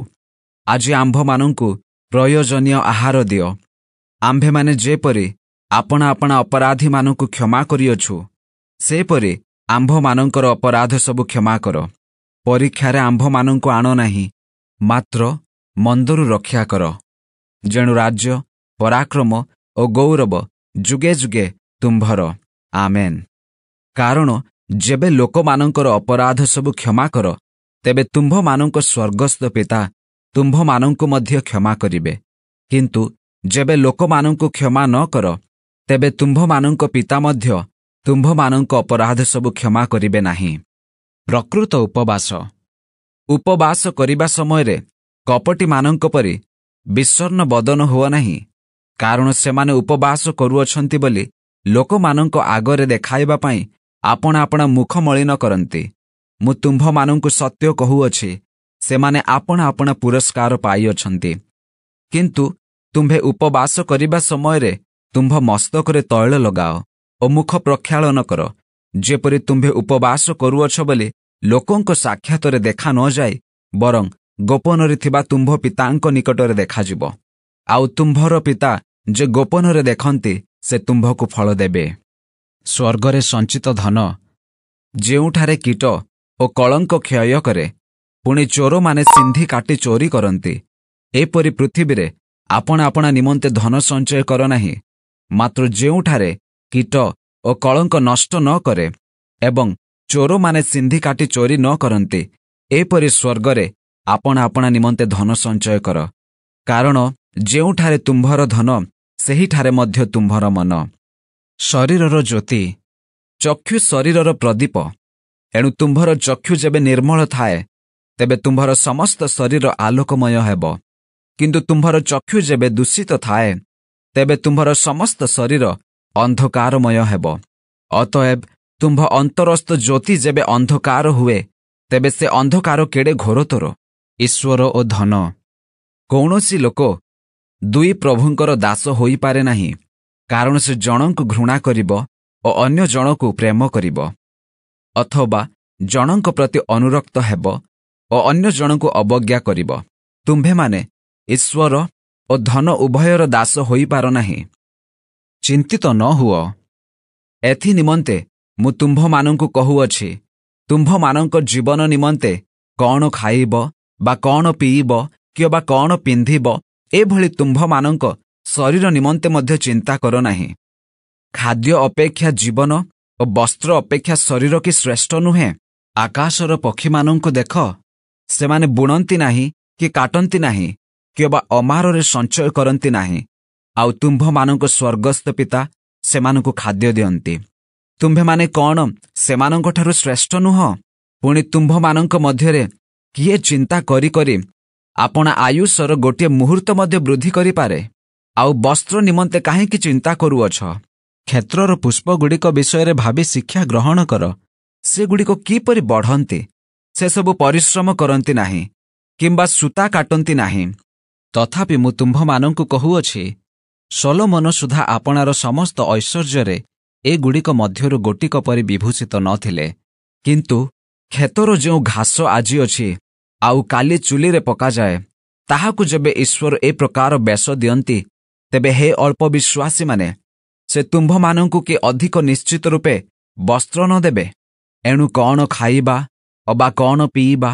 ଆଜି ଆମ୍ଭମାନଙ୍କୁ ପ୍ରୟୋଜନୀୟ ଆହାର ଦିଅ। ଆମ୍ଭେମାନେ ଯେପରି ଆପଣା ଆପଣା ଅପରାଧୀମାନଙ୍କୁ କ୍ଷମା କରିଅଛୁ, ସେପରି ଆମ୍ଭମାନଙ୍କର ଅପରାଧ ସବୁ କ୍ଷମା କର। ପରୀକ୍ଷାରେ ଆମ୍ଭମାନଙ୍କୁ ଆଣ ନାହିଁ, ମାତ୍ର ମନ୍ଦରୁ ରକ୍ଷା କର। ଯେଣୁ ରାଜ୍ୟ, ପରାକ୍ରମ ଓ ଗୌରବ ଯୁଗେ ଯୁଗେ ତୁମ୍ଭର। ଆମେନ୍। କାରଣ ଯେବେ ଲୋକମାନଙ୍କର ଅପରାଧ ସବୁ କ୍ଷମା କର, ତେବେ ତୁମ୍ଭମାନଙ୍କ ସ୍ୱର୍ଗସ୍ଥ ପିତା ତୁମ୍ଭମାନଙ୍କୁ ମଧ୍ୟ କ୍ଷମା କରିବେ। କିନ୍ତୁ ଯେବେ ଲୋକମାନଙ୍କୁ କ୍ଷମା ନ କର, ତେବେ ତୁମ୍ଭମାନଙ୍କ ପିତା ମଧ୍ୟ ତୁମ୍ଭମାନଙ୍କ ଅପରାଧ ସବୁ କ୍ଷମା କରିବେ ନାହିଁ। ପ୍ରକୃତ ଉପବାସ। ଉପବାସ କରିବା ସମୟରେ କପଟୀମାନଙ୍କ ପରି ବିଷର୍ଣ୍ଣ ବଦନ ହୁଅ ନାହିଁ, କାରଣ ସେମାନେ ଉପବାସ କରୁଅଛନ୍ତି ବୋଲି ଲୋକମାନଙ୍କ ଆଗରେ ଦେଖାଇବା ପାଇଁ ଆପଣା ଆପଣା ମୁଖ ମଳିନ କରନ୍ତି। ମୁଁ ତୁମ୍ଭମାନଙ୍କୁ ସତ୍ୟ କହୁଅଛି, ସେମାନେ ଆପଣା ଆପଣା ପୁରସ୍କାର ପାଇଅଛନ୍ତି। କିନ୍ତୁ ତୁମ୍ଭେ ଉପବାସ କରିବା ସମୟରେ ତୁମ୍ଭ ମସ୍ତକରେ ତୈଳ ଲଗାଅ ଓ ମୁଖ ପ୍ରକ୍ଷାଳନ କର, ଯେପରି ତୁମ୍ଭେ ଉପବାସ କରୁଅଛ ବୋଲି ଲୋକଙ୍କ ସାକ୍ଷାତରେ ଦେଖା ନ ଯାଇ ବରଂ ଗୋପନରେ ଥିବା ତୁମ୍ଭ ପିତାଙ୍କ ନିକଟରେ ଦେଖାଯିବ। ଆଉ ତୁମ୍ଭର ପିତା ଯେ ଗୋପନରେ ଦେଖନ୍ତି, ସେ ତୁମ୍ଭକୁ ଫଳ ଦେବେ। ସ୍ୱର୍ଗରେ ସଞ୍ଚିତ ଧନ, ଯେଉଁଠାରେ କୀଟ ଓ କଳଙ୍କ କ୍ଷୟ କରେ, ପୁଣି ଚୋରମାନେ ସିନ୍ଧି କାଟି ଚୋରି କରନ୍ତି, ଏପରି ପୃଥିବୀରେ ଆପଣା ଆପଣା ନିମନ୍ତେ ଧନ ସଞ୍ଚୟ କର ନାହିଁ। ମାତ୍ର ଯେଉଁଠାରେ କୀଟ ଓ କଳଙ୍କ ନଷ୍ଟ ନ କରେ ଏବଂ ଚୋରମାନେ ସିନ୍ଧି କାଟି ଚୋରି ନ କରନ୍ତି, ଏପରି ସ୍ୱର୍ଗରେ ଆପଣା ଆପଣା ନିମନ୍ତେ ଧନ ସଞ୍ଚୟ କର। କାରଣ ଯେଉଁଠାରେ ତୁମ୍ଭର ଧନ, ସେହିଠାରେ ମଧ୍ୟ ତୁମ୍ଭର ମନ। ଶରୀରର ଜ୍ୟୋତି। ଚକ୍ଷୁ ଶରୀରର ପ୍ରଦୀପ। ଏଣୁ ତୁମ୍ଭର ଚକ୍ଷୁ ଯେବେ ନିର୍ମଳ ଥାଏ, ତେବେ ତୁମ୍ଭର ସମସ୍ତ ଶରୀର ଆଲୋକମୟ ହେବ। କିନ୍ତୁ ତୁମ୍ଭର ଚକ୍ଷୁ ଯେବେ ଦୂଷିତ ଥାଏ, ତେବେ ତୁମ୍ଭର ସମସ୍ତ ଶରୀର ଅନ୍ଧକାରମୟ ହେବ। ଅତଏବ ତୁମ୍ଭ ଅନ୍ତରସ୍ଥ ଜ୍ୟୋତି ଯେବେ ଅନ୍ଧକାର ହୁଏ, ତେବେ ସେ ଅନ୍ଧକାର କେଡ଼େ ଘୋରତର। ଈଶ୍ୱର ଓ ଧନ। କୌଣସି ଲୋକ ଦୁଇ ପ୍ରଭୁଙ୍କର ଦାସ ହୋଇପାରେ ନାହିଁ, କାରଣ ସେ ଜଣଙ୍କୁ ଘୃଣା କରିବ ଓ ଅନ୍ୟ ଜଣକୁ ପ୍ରେମ କରିବ, ଅଥବା ଜଣଙ୍କ ପ୍ରତି ଅନୁରକ୍ତ ହେବ ଓ ଅନ୍ୟ ଜଣଙ୍କୁ ଅବଜ୍ଞା କରିବ। ତୁମ୍ଭେମାନେ ଈଶ୍ୱର ଓ ଧନ ଉଭୟର ଦାସ ହୋଇପାର ନାହିଁ। ଚିନ୍ତିତ ନ ହୁଅ। ଏଥି ନିମନ୍ତେ ମୁଁ ତୁମ୍ଭମାନଙ୍କୁ କହୁଅଛି, ତୁମ୍ଭମାନଙ୍କ ଜୀବନ ନିମନ୍ତେ କ'ଣ ଖାଇବ ବା କ'ଣ ପିଇବ କିମ୍ବା କ'ଣ ପିନ୍ଧିବ, ଏଭଳି ତୁମ୍ଭମାନଙ୍କ ଶରୀର ନିମନ୍ତେ ମଧ୍ୟ ଚିନ୍ତା କର ନାହିଁ। ଖାଦ୍ୟ ଅପେକ୍ଷା ଜୀବନ ଓ ବସ୍ତ୍ର ଅପେକ୍ଷା ଶରୀର କି ଶ୍ରେଷ୍ଠ ନୁହେଁ? ଆକାଶର ପକ୍ଷୀମାନଙ୍କୁ ଦେଖ, ସେମାନେ ବୁଣନ୍ତି ନାହିଁ କି କାଟନ୍ତି ନାହିଁ, କିମ୍ବା ଅମାରରେ ସଞ୍ଚୟ କରନ୍ତି ନାହିଁ, ଆଉ ତୁମ୍ଭମାନଙ୍କ ସ୍ୱର୍ଗସ୍ଥ ପିତା ସେମାନଙ୍କୁ ଖାଦ୍ୟ ଦିଅନ୍ତି। ତୁମ୍ଭେମାନେ କ'ଣ ସେମାନଙ୍କଠାରୁ ଶ୍ରେଷ୍ଠ ନୁହଁ? ପୁଣି ତୁମ୍ଭମାନଙ୍କ ମଧ୍ୟରେ କିଏ ଚିନ୍ତା କରି କରି ଆପଣା ଆୟୁଷର ଗୋଟିଏ ମୁହୂର୍ତ୍ତ ମଧ୍ୟ ବୃଦ୍ଧି କରିପାରେ? ଆଉ ବସ୍ତ୍ର ନିମନ୍ତେ କାହିଁକି ଚିନ୍ତା କରୁଅଛ? କ୍ଷେତ୍ରର ପୁଷ୍ପଗୁଡ଼ିକ ବିଷୟରେ ଭାବି ଶିକ୍ଷା ଗ୍ରହଣ କର। ସେଗୁଡ଼ିକ କିପରି ବଢ଼ନ୍ତି? ସେସବୁ ପରିଶ୍ରମ କରନ୍ତି ନାହିଁ କିମ୍ବା ସୂତା କାଟନ୍ତି ନାହିଁ। ତଥାପି ମୁଁ ତୁମ୍ଭମାନଙ୍କୁ କହୁଅଛି, ସୋଲୋମନ ସୁଦ୍ଧା ଆପଣାର ସମସ୍ତ ଐଶ୍ୱର୍ଯ୍ୟରେ ଏଗୁଡ଼ିକ ମଧ୍ୟରୁ ଗୋଟିକ ପରି ବିଭୂଷିତ ନଥିଲେ। କିନ୍ତୁ କ୍ଷେତର ଯେଉଁ ଘାସ ଆଜି ଅଛି ଆଉ କାଲି ଚୁଲିରେ ପକାଯାଏ, ତାହାକୁ ଯେବେ ଈଶ୍ୱର ଏ ପ୍ରକାର ବେଶ ଦିଅନ୍ତି, ତେବେ ହେ ଅଳ୍ପ ବିଶ୍ୱାସୀମାନେ, ସେ ତୁମ୍ଭମାନଙ୍କୁ କି ଅଧିକ ନିଶ୍ଚିତ ରୂପେ ବସ୍ତ୍ର ନ ଦେବେ? ଏଣୁ କ'ଣ ଖାଇବା ଅବା କ'ଣ ପିଇବା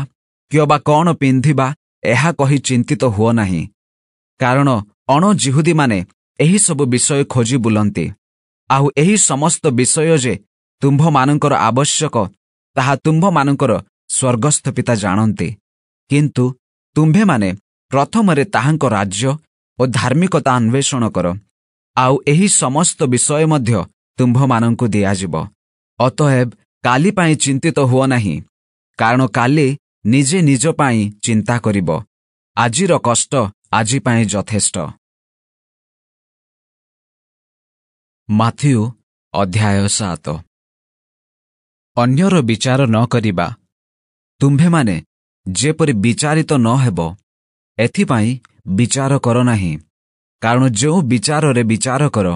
କିମ୍ବା କ'ଣ ପିନ୍ଧିବା, ଏହା କହି ଚିନ୍ତିତ ହୁଅ ନାହିଁ। କାରଣ ଅଣଜିହୁଦୀମାନେ ଏହିସବୁ ବିଷୟ ଖୋଜି ବୁଲନ୍ତି। ଆଉ ଏହି ସମସ୍ତ ବିଷୟ ଯେ ତୁମ୍ଭମାନଙ୍କର ଆବଶ୍ୟକ, ତାହା ତୁମ୍ଭମାନଙ୍କର ସ୍ୱର୍ଗସ୍ଥ ପିତା ଜାଣନ୍ତି। କିନ୍ତୁ ତୁମ୍ଭେମାନେ ପ୍ରଥମରେ ତାହାଙ୍କ ରାଜ୍ୟ ଓ ଧାର୍ମିକତା ଅନ୍ୱେଷଣ କର, ଆଉ ଏହି ସମସ୍ତ ବିଷୟ ମଧ୍ୟ ତୁମ୍ଭମାନଙ୍କୁ ଦିଆଯିବ। ଅତଏବ କାଲି ପାଇଁ ଚିନ୍ତିତ ହୁଅ ନାହିଁ, କାରଣ କାଲି ନିଜେ ନିଜ ପାଇଁ ଚିନ୍ତା କରିବ। ଆଜିର କଷ୍ଟ ଆଜି ପାଇଁ ଯଥେଷ୍ଟ। ମାଥିଉ ଅଧ୍ୟାୟ 7। ଅନ୍ୟର ବିଚାର ନ କରିବା। ତୁମ୍ଭେମାନେ ଯେପରି ବିଚାରିତ ନ ହେବ, ଏଥିପାଇଁ ବିଚାର କର ନାହିଁ। କାରଣ ଯେଉଁ ବିଚାରରେ ବିଚାର କର,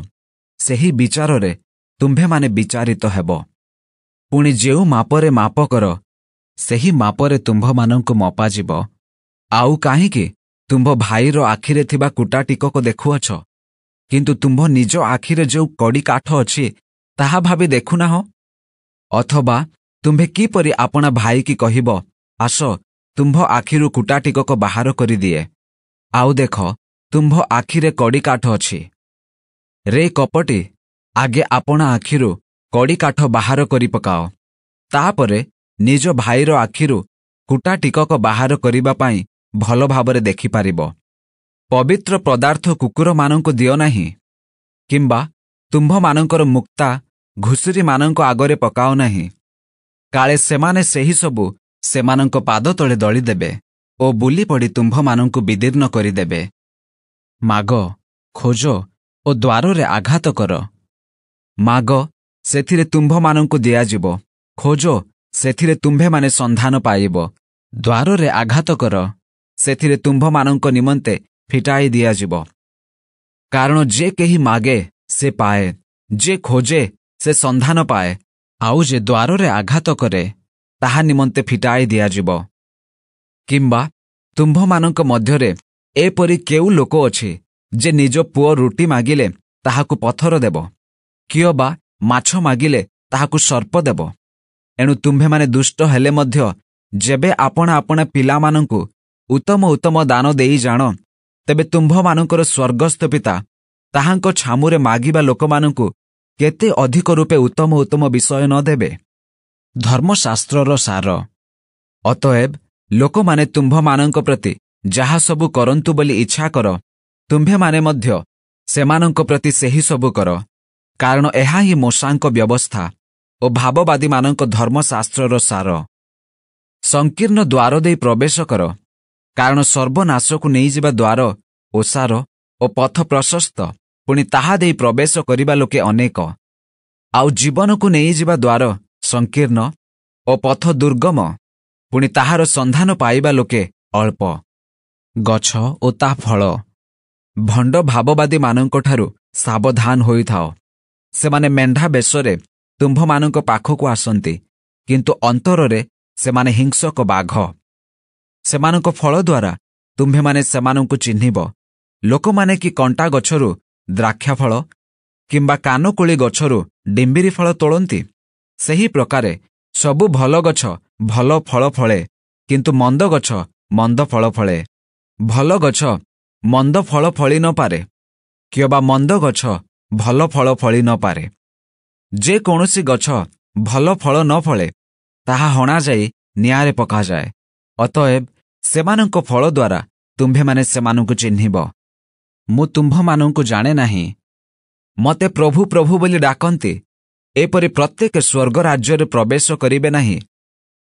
ସେହି ବିଚାରରେ ତୁମ୍ଭେମାନେ ବିଚାରିତ ହେବ। ପୁଣି ଯେଉଁ ମାପରେ ମାପ କର, ସେହି ମାପରେ ତୁମ୍ଭମାନଙ୍କୁ ମପାଯିବ। ଆଉ କାହିଁକି ତୁମ୍ଭ ଭାଇର ଆଖିରେ ଥିବା କୁଟାଟିକକ ଦେଖୁଅଛ, କିନ୍ତୁ ତୁମ୍ଭ ନିଜ ଆଖିରେ ଯେଉଁ କଡ଼ି କାଠ ଅଛି, ତାହା ଭାବି ଦେଖୁନାହଁ? ଅଥବା ତୁମ୍ଭେ କିପରି ଆପଣା ଭାଇକି କହିବ, ଆସ ତୁମ୍ଭ ଆଖିରୁ କୁଟାଟିକକ ବାହାର କରିଦିଏ, ଆଉ ଦେଖ ତୁମ୍ଭ ଆଖିରେ କଡ଼ି କାଠ ଅଛି? ରେ କପଟି, ଆଗେ ଆପଣା ଆଖିରୁ କଡ଼ି କାଠ ବାହାର କରି ପକାଅ, ତାପରେ ନିଜ ଭାଇର ଆଖିରୁ କୁଟାଟିକକ ବାହାର କରିବା ପାଇଁ ଭଲ ଭାବରେ ଦେଖିପାରିବ। ପବିତ୍ର ପଦାର୍ଥ କୁକୁରମାନଙ୍କୁ ଦିଅ ନାହିଁ, କିମ୍ବା ତୁମ୍ଭମାନଙ୍କର ମୁକ୍ତା ଘୁଷୁରିମାନଙ୍କ ଆଗରେ ପକାଅ ନାହିଁ। କାଳେ ସେମାନେ ସେହିସବୁ ସେମାନଙ୍କ ପାଦ ତଳେ ଦଳିଦେବେ ଓ ବୁଲି ପଡ଼ି ତୁମ୍ଭମାନଙ୍କୁ ବିଦୀର୍ଣ୍ଣ କରିଦେବେ। ମାଗ, ଖୋଜ ଓ ଦ୍ୱାରରେ ଆଘାତ କର। ମାଗ, ସେଥିରେ ତୁମ୍ଭମାନଙ୍କୁ ଦିଆଯିବ। ଖୋଜ, ସେଥିରେ ତୁମ୍ଭେମାନେ ସନ୍ଧାନ ପାଇବ। ଦ୍ୱାରରେ ଆଘାତ କର, ସେଥିରେ ତୁମ୍ଭମାନଙ୍କ ନିମନ୍ତେ ଫିଟାଇ ଦିଆଯିବ। କାରଣ ଯେ କେହି ମାଗେ ସେ ପାଏ, ଯେ ଖୋଜେ ସେ ସନ୍ଧାନ ପାଏ, ଆଉ ଯେ ଦ୍ୱାରରେ ଆଘାତ କରେ ତାହା ନିମନ୍ତେ ଫିଟାଇ ଦିଆଯିବ। କିମ୍ବା ତୁମ୍ଭମାନଙ୍କ ମଧ୍ୟରେ ଏପରି କେଉଁ ଲୋକ ଅଛି ଯେ ନିଜ ପୁଅ ରୁଟି ମାଗିଲେ ତାହାକୁ ପଥର ଦେବ, କିଅବା ମାଛ ମାଗିଲେ ତାହାକୁ ସର୍ପ ଦେବ? ଏଣୁ ତୁମ୍ଭେମାନେ ଦୁଷ୍ଟ ହେଲେ ମଧ୍ୟ ଯେବେ ଆପଣା ଆପଣା ପିଲାମାନଙ୍କୁ ଉତ୍ତମ ଉତ୍ତମ ଦାନ ଦେଇ ଜାଣ, ତେବେ ତୁମ୍ଭମାନଙ୍କର ସ୍ୱର୍ଗସ୍ଥ ପିତା ତାହାଙ୍କ ଛାମୁରେ ମାଗିବା ଲୋକମାନଙ୍କୁ କେତେ ଅଧିକ ରୂପେ ଉତ୍ତମ ଉତ୍ତମ ବିଷୟ ନ ଦେବେ। ଧର୍ମଶାସ୍ତ୍ରର ସାର। ଅତଏବ ଲୋକମାନେ ତୁମ୍ଭମାନଙ୍କ ପ୍ରତି ଯାହା ସବୁ କରନ୍ତୁ ବୋଲି ଇଚ୍ଛା କର, ତୁମ୍ଭେମାନେ ମଧ୍ୟ ସେମାନଙ୍କ ପ୍ରତି ସେହି ସବୁ କର। କାରଣ ଏହା ହିଁ ମୋଶାଙ୍କ ବ୍ୟବସ୍ଥା ଓ ଭାବବାଦୀମାନଙ୍କ ଧର୍ମଶାସ୍ତ୍ରର ସାର। ସଂକୀର୍ଣ୍ଣ ଦ୍ୱାର ଦେଇ ପ୍ରବେଶ କର, କାରଣ ସର୍ବନାଶକୁ ନେଇଯିବା ଦ୍ୱାର ଓସାର ଓ ପଥ ପ୍ରଶସ୍ତ, ପୁଣି ତାହା ଦେଇ ପ୍ରବେଶ କରିବା ଲୋକେ ଅନେକ। ଆଉ ଜୀବନକୁ ନେଇଯିବା ଦ୍ୱାର ସଂକୀର୍ଣ୍ଣ ଓ ପଥ ଦୁର୍ଗମ, ପୁଣି ତାହାର ସନ୍ଧାନ ପାଇବା ଲୋକେ ଅଳ୍ପ। ଗଛ ଓ ତା ଫଳ। ଭଣ୍ଡ ଭାବବାଦୀମାନଙ୍କଠାରୁ ସାବଧାନ ହୋଇଥାଅ। ସେମାନେ ମେଣ୍ଢା ବେଶରେ ତୁମ୍ଭମାନଙ୍କ ପାଖକୁ ଆସନ୍ତି, କିନ୍ତୁ ଅନ୍ତରରେ ସେମାନେ ହିଂସକ ବାଘ। ସେମାନଙ୍କ ଫଳ ଦ୍ୱାରା ତୁମ୍ଭେମାନେ ସେମାନଙ୍କୁ ଚିହ୍ନିବ। ଲୋକମାନେ କି କଣ୍ଟା ଗଛରୁ ଦ୍ରାକ୍ଷାଫଳ କିମ୍ବା କାନକୋଳି ଗଛରୁ ଡିମ୍ବିରି ଫଳ ତୋଳନ୍ତି? ସେହି ପ୍ରକାରେ ସବୁ ଭଲ ଗଛ ଭଲ ଫଳ ଫଳେ, କିନ୍ତୁ ମନ୍ଦ ଗଛ ମନ୍ଦ ଫଳ ଫଳେ। ଭଲ ଗଛ ମନ୍ଦ ଫଳ ଫଳି ନ ପାରେ, କିମ୍ବା ମନ୍ଦ ଗଛ ଭଲ ଫଳ ଫଳି ନ ପାରେ। ଯେକୌଣସି ଗଛ ଭଲ ଫଳ ନ ଫଳେ ତାହା ହଣାଯାଇ ନିଆଁରେ ପକାଯାଏ। ଅତଏବ ସେମାନଙ୍କ ଫଳ ଦ୍ୱାରା ତୁମ୍ଭେମାନେ ସେମାନଙ୍କୁ ଚିହ୍ନିବ। ମୁଁ ତୁମ୍ଭମାନଙ୍କୁ ଜାଣେ ନାହିଁ। ମୋତେ ପ୍ରଭୁ ପ୍ରଭୁ ବୋଲି ଡାକନ୍ତି, ଏପରି ପ୍ରତ୍ୟେକ ସ୍ୱର୍ଗ ରାଜ୍ୟରେ ପ୍ରବେଶ କରିବେ ନାହିଁ।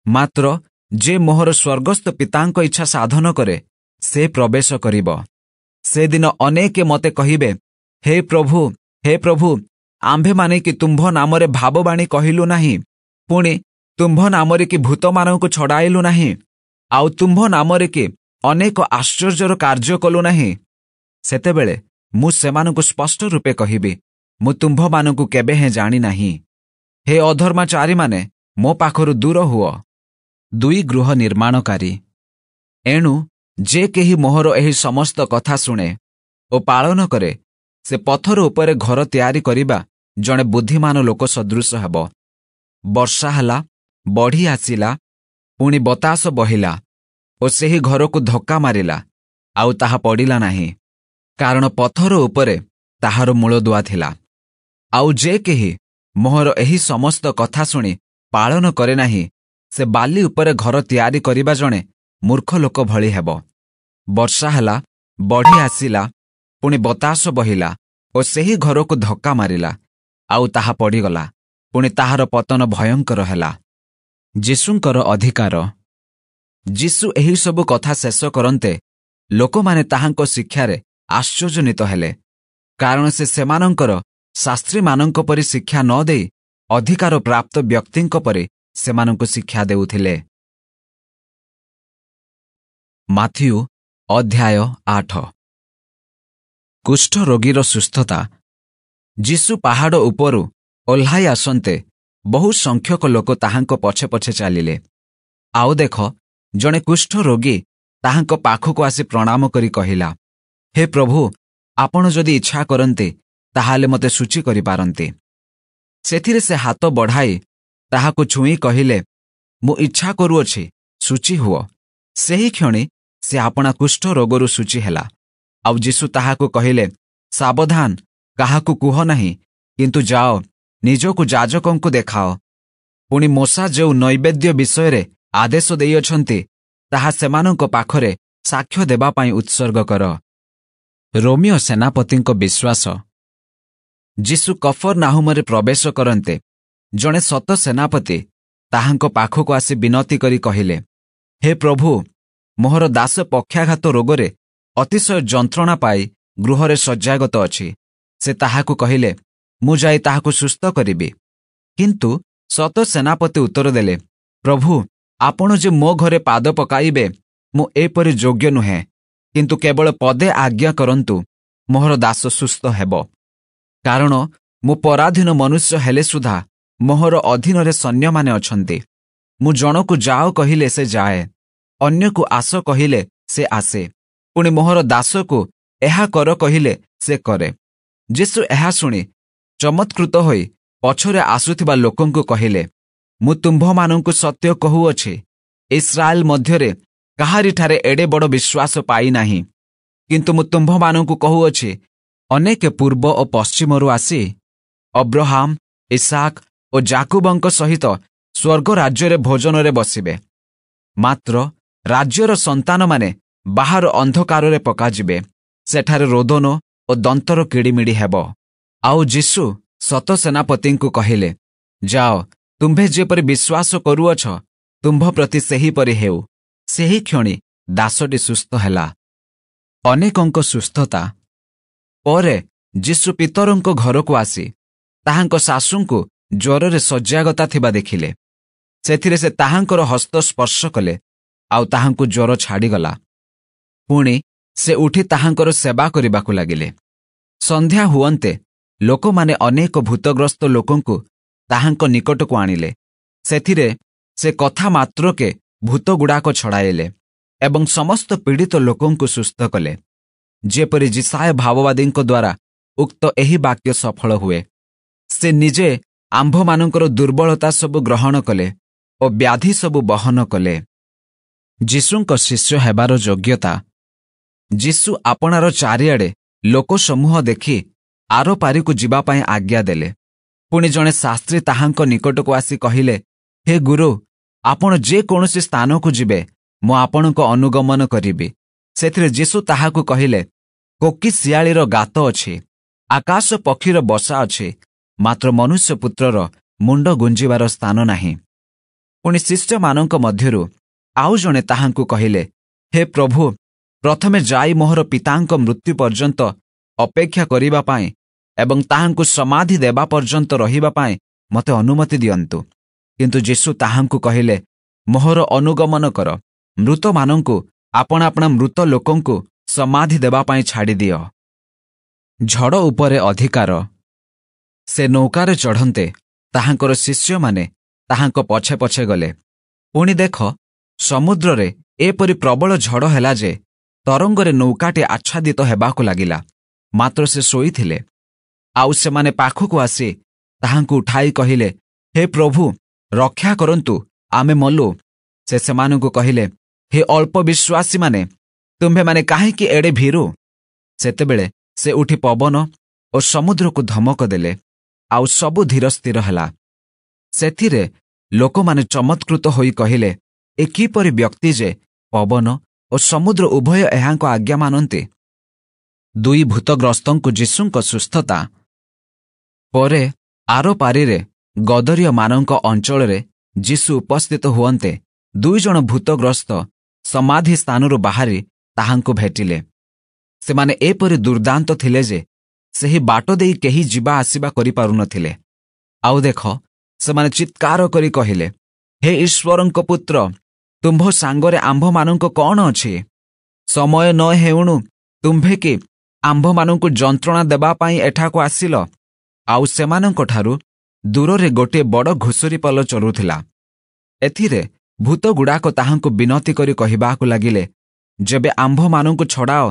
ମାତ୍ର ଯେ ମୋହର ସ୍ୱର୍ଗସ୍ଥ ପିତାଙ୍କ ଇଚ୍ଛା ସାଧନ କରେ ସେ ପ୍ରବେଶ କରିବ। ସେଦିନ ଅନେକେ ମୋତେ କହିବେ, ହେ ପ୍ରଭୁ, ଆମ୍ଭେମାନେ କି ତୁମ୍ଭ ନାମରେ ଭାବବାଣୀ କହିଲୁ ନାହିଁ, ପୁଣି ତୁମ୍ଭ ନାମରେ କି ଭୂତମାନଙ୍କୁ ଛଡ଼ାଇଲୁ ନାହିଁ, ଆଉ ତୁମ୍ଭ ନାମରେ କି ଅନେକ ଆଶ୍ଚର୍ଯ୍ୟର କାର୍ଯ୍ୟ କଲୁ ନାହିଁ? ସେତେବେଳେ ମୁଁ ସେମାନଙ୍କୁ ସ୍ପଷ୍ଟ ରୂପେ କହିବି, ମୁଁ ତୁମ୍ଭମାନଙ୍କୁ କେବେ ହେଁ ଜାଣି ନାହିଁ। ହେ ଅଧର୍ମାଚାରୀମାନେ, ମୋ ପାଖରୁ ଦୂର ହୁଅ। 2 ଗୃହ ନିର୍ମାଣକାରୀ। ଏଣୁ ଯେ କେହି ମୋହର ଏହି ସମସ୍ତ କଥା ଶୁଣେ ଓ ପାଳନ କରେ, ସେ ପଥର ଉପରେ ଘର ତିଆରି କରିବା ଜଣେ ବୁଦ୍ଧିମାନ ଲୋକ ସଦୃଶ ହେବ। ବର୍ଷା ହେଲା, ବଢ଼ି ଆସିଲା, ପୁଣି ବତାସ ବହିଲା ଓ ସେହି ଘରକୁ ଧକ୍କା ମାରିଲା, ଆଉ ତାହା ପଡ଼ିଲା ନାହିଁ, କାରଣ ପଥର ଉପରେ ତାହାର ମୂଳଦୁଆ ଥିଲା। ଆଉ ଯେ କେହି ମୋହର ଏହି ସମସ୍ତ କଥା ଶୁଣି ପାଳନ କରେ ନାହିଁ, ସେ ବାଲି ଉପରେ ଘର ତିଆରି କରିବା ଜଣେ ମୂର୍ଖ ଲୋକ ଭଳି ହେବ। ବର୍ଷା ହେଲା, ବଢ଼ି ଆସିଲା, ପୁଣି ବତାସ ବହିଲା ଓ ସେହି ଘରକୁ ଧକ୍କା ମାରିଲା, ଆଉ ତାହା ପଡ଼ିଗଲା, ପୁଣି ତାହାର ପତନ ଭୟଙ୍କର ହେଲା। ଯୀଶୁଙ୍କର ଅଧିକାର। ଯୀଶୁ ଏହିସବୁ କଥା ଶେଷ କରନ୍ତେ ଲୋକମାନେ ତାହାଙ୍କ ଶିକ୍ଷାରେ ଆଶ୍ଚର୍ଯ୍ୟାନ୍ୱିତ ହେଲେ, କାରଣ ସେ ସେମାନଙ୍କର ଶାସ୍ତ୍ରୀମାନଙ୍କ ପରି ଶିକ୍ଷା ନ ଦେଇ ଅଧିକାର ପ୍ରାପ୍ତ ବ୍ୟକ୍ତିଙ୍କ ପରି ସେମାନଙ୍କୁ ଶିକ୍ଷା ଦେଉଥିଲେ। ମାଥିଉ ଅଧ୍ୟାୟ 8। କୁଷ୍ଠ ରୋଗୀର ସୁସ୍ଥତା। ଯୀଶୁ ପାହାଡ଼ ଉପରୁ ଓହ୍ଲାଇ ଆସନ୍ତେ ବହୁ ସଂଖ୍ୟକ ଲୋକ ତାହାଙ୍କ ପଛେ ପଛେ ଚାଲିଲେ। ଆଉ ଦେଖ, ଜଣେ କୁଷ୍ଠ ରୋଗୀ ତାହାଙ୍କ ପାଖକୁ ଆସି ପ୍ରଣାମ କରି କହିଲା, ହେ ପ୍ରଭୁ, ଆପଣ ଯଦି ଇଚ୍ଛା କରନ୍ତି ତାହେଲେ ମୋତେ ଶୁଚି କରିପାରନ୍ତି। ସେଥିରେ ସେ ହାତ ବଢ଼ାଇ ତାହାକୁ ଛୁଇଁ କହିଲେ, ମୁଁ ଇଚ୍ଛା କରୁଅଛି, ଶୁଚି ହୁଅ। ସେହି କ୍ଷଣି ସେ ଆପଣା କୁଷ୍ଠ ରୋଗରୁ ଶୁଚି ହେଲା। ଆଉ ଯୀଶୁ ତାହାକୁ କହିଲେ, ସାବଧାନ, କାହାକୁ କୁହ ନାହିଁ, କିନ୍ତୁ ଯାଅ ନିଜକୁ ଯାଜକଙ୍କୁ ଦେଖାଅ। ପୁଣି ମୋଶା ଯେଉଁ ନୈବେଦ୍ୟ ବିଷୟରେ ଆଦେଶ ଦେଇଅଛନ୍ତି ତାହା ସେମାନଙ୍କ ପାଖରେ ସାକ୍ଷ୍ୟ ଦେବା ପାଇଁ ଉତ୍ସର୍ଗ କର। ରୋମୀୟ ସେନାପତିଙ୍କ ବିଶ୍ୱାସ। ଯୀଶୁ କଫରନାହୁମରେ ପ୍ରବେଶ କରନ୍ତେ ଜଣେ ସତ ସେନାପତି ତାହାଙ୍କ ପାଖକୁ ଆସି ବିନତି କରି କହିଲେ, ହେ ପ୍ରଭୁ, ମୋହର ଦାସ ପକ୍ଷାଘାତ ରୋଗରେ ଅତିଶୟ ଯନ୍ତ୍ରଣା ପାଇ ଗୃହରେ ଶଯ୍ୟାଗତ ଅଛି। ସେ ତାହାକୁ କହିଲେ, ମୁଁ ଯାଇ ତାହାକୁ ସୁସ୍ଥ କରିବି। କିନ୍ତୁ ସତ ସେନାପତି ଉତ୍ତର ଦେଲେ, ପ୍ରଭୁ, ଆପଣ ଯେ ମୋ ଘରେ ପାଦ ପକାଇବେ, ମୁଁ ଏପରି ଯୋଗ୍ୟ ନୁହେଁ, କିନ୍ତୁ କେବଳ ପଦେ ଆଜ୍ଞା କରନ୍ତୁ, ମୋହର ଦାସ ସୁସ୍ଥ ହେବ। କାରଣ ମୁଁ ପରାଧୀନ ମନୁଷ୍ୟ ହେଲେ ସୁଦ୍ଧା ମୋହର ଅଧୀନରେ ସୈନ୍ୟମାନେ ଅଛନ୍ତି। ମୁଁ ଜଣକୁ ଯାଅ କହିଲେ ସେ ଯାଏ, ଅନ୍ୟକୁ ଆସ କହିଲେ ସେ ଆସେ, ପୁଣି ମୋହର ଦାସକୁ ଏହା କର କହିଲେ ସେ କରେ। ଯୀଶୁ ଏହା ଶୁଣି ଚମତ୍କୃତ ହୋଇ ପଛରେ ଆସୁଥିବା ଲୋକଙ୍କୁ କହିଲେ, ମୁଁ ତୁମ୍ଭମାନଙ୍କୁ ସତ୍ୟ କହୁଅଛି, ଇସ୍ରାଏଲ ମଧ୍ୟରେ କାହାରିଠାରେ ଏଡ଼େ ବଡ଼ ବିଶ୍ୱାସ ପାଇନାହିଁ। କିନ୍ତୁ ମୁଁ ତୁମ୍ଭମାନଙ୍କୁ କହୁଅଛି, ଅନେକ ପୂର୍ବ ଓ ପଶ୍ଚିମରୁ ଆସି ଅବ୍ରାହମ, ଇସାକ ଓ ଯାକୁବଙ୍କ ସହିତ ସ୍ୱର୍ଗ ରାଜ୍ୟରେ ଭୋଜନରେ ବସିବେ। ମାତ୍ର ରାଜ୍ୟର ସନ୍ତାନମାନେ ବାହାର ଅନ୍ଧକାରରେ ପକାଯିବେ, ସେଠାରେ ରୋଦନ ଓ ଦନ୍ତର କିଡ଼ିମିଡ଼ି ହେବ। ଆଉ ଯୀଶୁ ସତ ସେନାପତିଙ୍କୁ କହିଲେ, ଯାଅ, ତୁମ୍ଭେ ଯେପରି ବିଶ୍ୱାସ କରୁଅଛ ତୁମ୍ଭ ପ୍ରତି ସେହିପରି ହେଉ। ସେହି କ୍ଷଣି ଦାସଟି ସୁସ୍ଥ ହେଲା। ଅନେକଙ୍କ ସୁସ୍ଥତା। ପରେ ଯୀଶୁ ପିତରଙ୍କ ଘରକୁ ଆସି ତାହାଙ୍କ ଶାଶୁଙ୍କୁ ଜ୍ୱରରେ ଶଯ୍ୟାଗତା ଥିବା ଦେଖିଲେ। ସେଥିରେ ସେ ତାହାଙ୍କର ହସ୍ତ ସ୍ପର୍ଶ କଲେ, ଆଉ ତାହାଙ୍କୁ ଜ୍ୱର ଛାଡ଼ିଗଲା। ପୁଣି ସେ ଉଠି ତାହାଙ୍କର ସେବା କରିବାକୁ ଲାଗିଲେ। ସନ୍ଧ୍ୟା ହୁଅନ୍ତେ ଲୋକମାନେ ଅନେକ ଭୂତଗ୍ରସ୍ତ ଲୋକଙ୍କୁ ତାହାଙ୍କ ନିକଟକୁ ଆଣିଲେ। ସେଥିରେ ସେ କଥା ମାତ୍ରକେ ଭୂତଗୁଡ଼ାକ ଛଡ଼ାଇଲେ ଏବଂ ସମସ୍ତ ପୀଡ଼ିତ ଲୋକଙ୍କୁ ସୁସ୍ଥ କଲେ, ଯେପରି ଯିଶାୟ ଭାବବାଦୀଙ୍କ ଦ୍ୱାରା ଉକ୍ତ ଏହି ବାକ୍ୟ ସଫଳ ହୁଏ, ସେ ନିଜେ ଆମ୍ଭମାନଙ୍କର ଦୁର୍ବଳତା ସବୁ ଗ୍ରହଣ କଲେ ଓ ବ୍ୟାଧି ସବୁ ବହନ କଲେ। ଯୀଶୁଙ୍କ ଶିଷ୍ୟ ହେବାର ଯୋଗ୍ୟତା। ଯୀଶୁ ଆପଣାର ଚାରିଆଡ଼େ ଲୋକସମୂହ ଦେଖି ଆର ପାରିକୁ ଯିବା ପାଇଁ ଆଜ୍ଞା ଦେଲେ। ପୁଣି ଜଣେ ଶାସ୍ତ୍ରୀ ତାହାଙ୍କ ନିକଟକୁ ଆସି କହିଲେ, ହେ ଗୁରୁ, ଆପଣ ଯେକୌଣସି ସ୍ଥାନକୁ ଯିବେ ମୁଁ ଆପଣଙ୍କ ଅନୁଗମନ କରିବି। ସେଥିରେ ଯୀଶୁ ତାହାକୁ କହିଲେ, କୋକି ଶିଆଳିର ଗାତ ଅଛି, ଆକାଶ ପକ୍ଷୀର ବସା ଅଛି, ମାତ୍ର ମନୁଷ୍ୟପୁତ୍ରର ମୁଣ୍ଡ ଗୁଞ୍ଜିବାର ସ୍ଥାନ ନାହିଁ। ପୁଣି ଶିଷ୍ୟମାନଙ୍କ ମଧ୍ୟରୁ ଆଉ ଜଣେ ତାହାଙ୍କୁ କହିଲେ, ହେ ପ୍ରଭୁ, ପ୍ରଥମେ ଯାଇ ମୋହର ପିତାଙ୍କ ମୃତ୍ୟୁ ପର୍ଯ୍ୟନ୍ତ ଅପେକ୍ଷା କରିବା ପାଇଁ ଏବଂ ତାହାଙ୍କୁ ସମାଧି ଦେବା ପର୍ଯ୍ୟନ୍ତ ରହିବା ପାଇଁ ମୋତେ ଅନୁମତି ଦିଅନ୍ତୁ। କିନ୍ତୁ ଯୀଶୁ ତାହାଙ୍କୁ କହିଲେ, ମୋହର ଅନୁଗମନ କର, ମୃତମାନଙ୍କୁ ଆପଣା ଆପଣା ମୃତ ଲୋକଙ୍କୁ ସମାଧି ଦେବା ପାଇଁ ଛାଡ଼ିଦିଅ। ଝଡ଼ ଉପରେ ଅଧିକାର। ସେ ନୌକାରେ ଚଢ଼ନ୍ତେ ତାହାଙ୍କର ଶିଷ୍ୟମାନେ ତାହାଙ୍କ ପଛେ ପଛେ ଗଲେ। ପୁଣି ଦେଖ, ସମୁଦ୍ରରେ ଏପରି ପ୍ରବଳ ଝଡ଼ ହେଲା ଯେ ତରଙ୍ଗରେ ନୌକାଟି ଆଚ୍ଛାଦିତ ହେବାକୁ ଲାଗିଲା, ମାତ୍ର ସେ ଶୋଇଥିଲେ। ଆଉ ସେମାନେ ପାଖକୁ ଆସି ତାହାଙ୍କୁ ଉଠାଇ କହିଲେ, ହେ ପ୍ରଭୁ, ରକ୍ଷା କରନ୍ତୁ, ଆମେ ମଲୁ। ସେ ସେମାନଙ୍କୁ କହିଲେ, ହେ ଅଳ୍ପ ବିଶ୍ୱାସୀମାନେ, ତୁମ୍ଭେମାନେ କାହିଁକି ଏଡ଼େ ଭୀରୁ? ସେତେବେଳେ ସେ ଉଠି ପବନ ଓ ସମୁଦ୍ରକୁ ଧମକ ଦେଲେ, ଆଉ ସବୁ ଧୀର ସ୍ଥିର ହେଲା। ସେଥିରେ ଲୋକମାନେ ଚମତ୍କୃତ ହୋଇ କହିଲେ, ଏ କିପରି ବ୍ୟକ୍ତି ଯେ ପବନ ଓ ସମୁଦ୍ର ଉଭୟ ଏହାଙ୍କ ଆଜ୍ଞା ମାନନ୍ତି? 2 ଭୂତଗ୍ରସ୍ତଙ୍କୁ ଯୀଶୁଙ୍କ ସୁସ୍ଥତା। ପରେ ଆର ପାରିରେ ଗଦରୀୟମାନଙ୍କ ଅଞ୍ଚଳରେ ଯୀଶୁ ଉପସ୍ଥିତ ହୁଅନ୍ତେ 2 ଜଣ ଭୂତଗ୍ରସ୍ତ ସମାଧି ସ୍ଥାନରୁ ବାହାରି ତାହାଙ୍କୁ ଭେଟିଲେ। ସେମାନେ ଏପରି ଦୁର୍ଦାନ୍ତ ଥିଲେ ଯେ ସେହି ବାଟ ଦେଇ କେହି ଯିବା ଆସିବା କରିପାରୁନଥିଲେ। ଆଉ ଦେଖ, ସେମାନେ ଚିତ୍କାର କରି କହିଲେ, ହେ ଈଶ୍ୱରଙ୍କ ପୁତ୍ର, ତୁମ୍ଭ ସାଙ୍ଗରେ ଆମ୍ଭମାନଙ୍କ କ'ଣ ଅଛି? ସମୟ ନ ହେଉଣୁ ତୁମ୍ଭେ କି ଆମ୍ଭମାନଙ୍କୁ ଯନ୍ତ୍ରଣା ଦେବା ପାଇଁ ଏଠାକୁ ଆସିଲ? ଆଉ ସେମାନଙ୍କଠାରୁ ଦୂରରେ ଗୋଟିଏ ବଡ଼ ଘୁଷୁରି ପଲ ଚରୁଥିଲା। ଏଥିରେ ଭୂତଗୁଡ଼ାକ ତାହାଙ୍କୁ ବିନତି କରି କହିବାକୁ ଲାଗିଲେ, ଯେବେ ଆମ୍ଭମାନଙ୍କୁ ଛଡ଼ାଅ,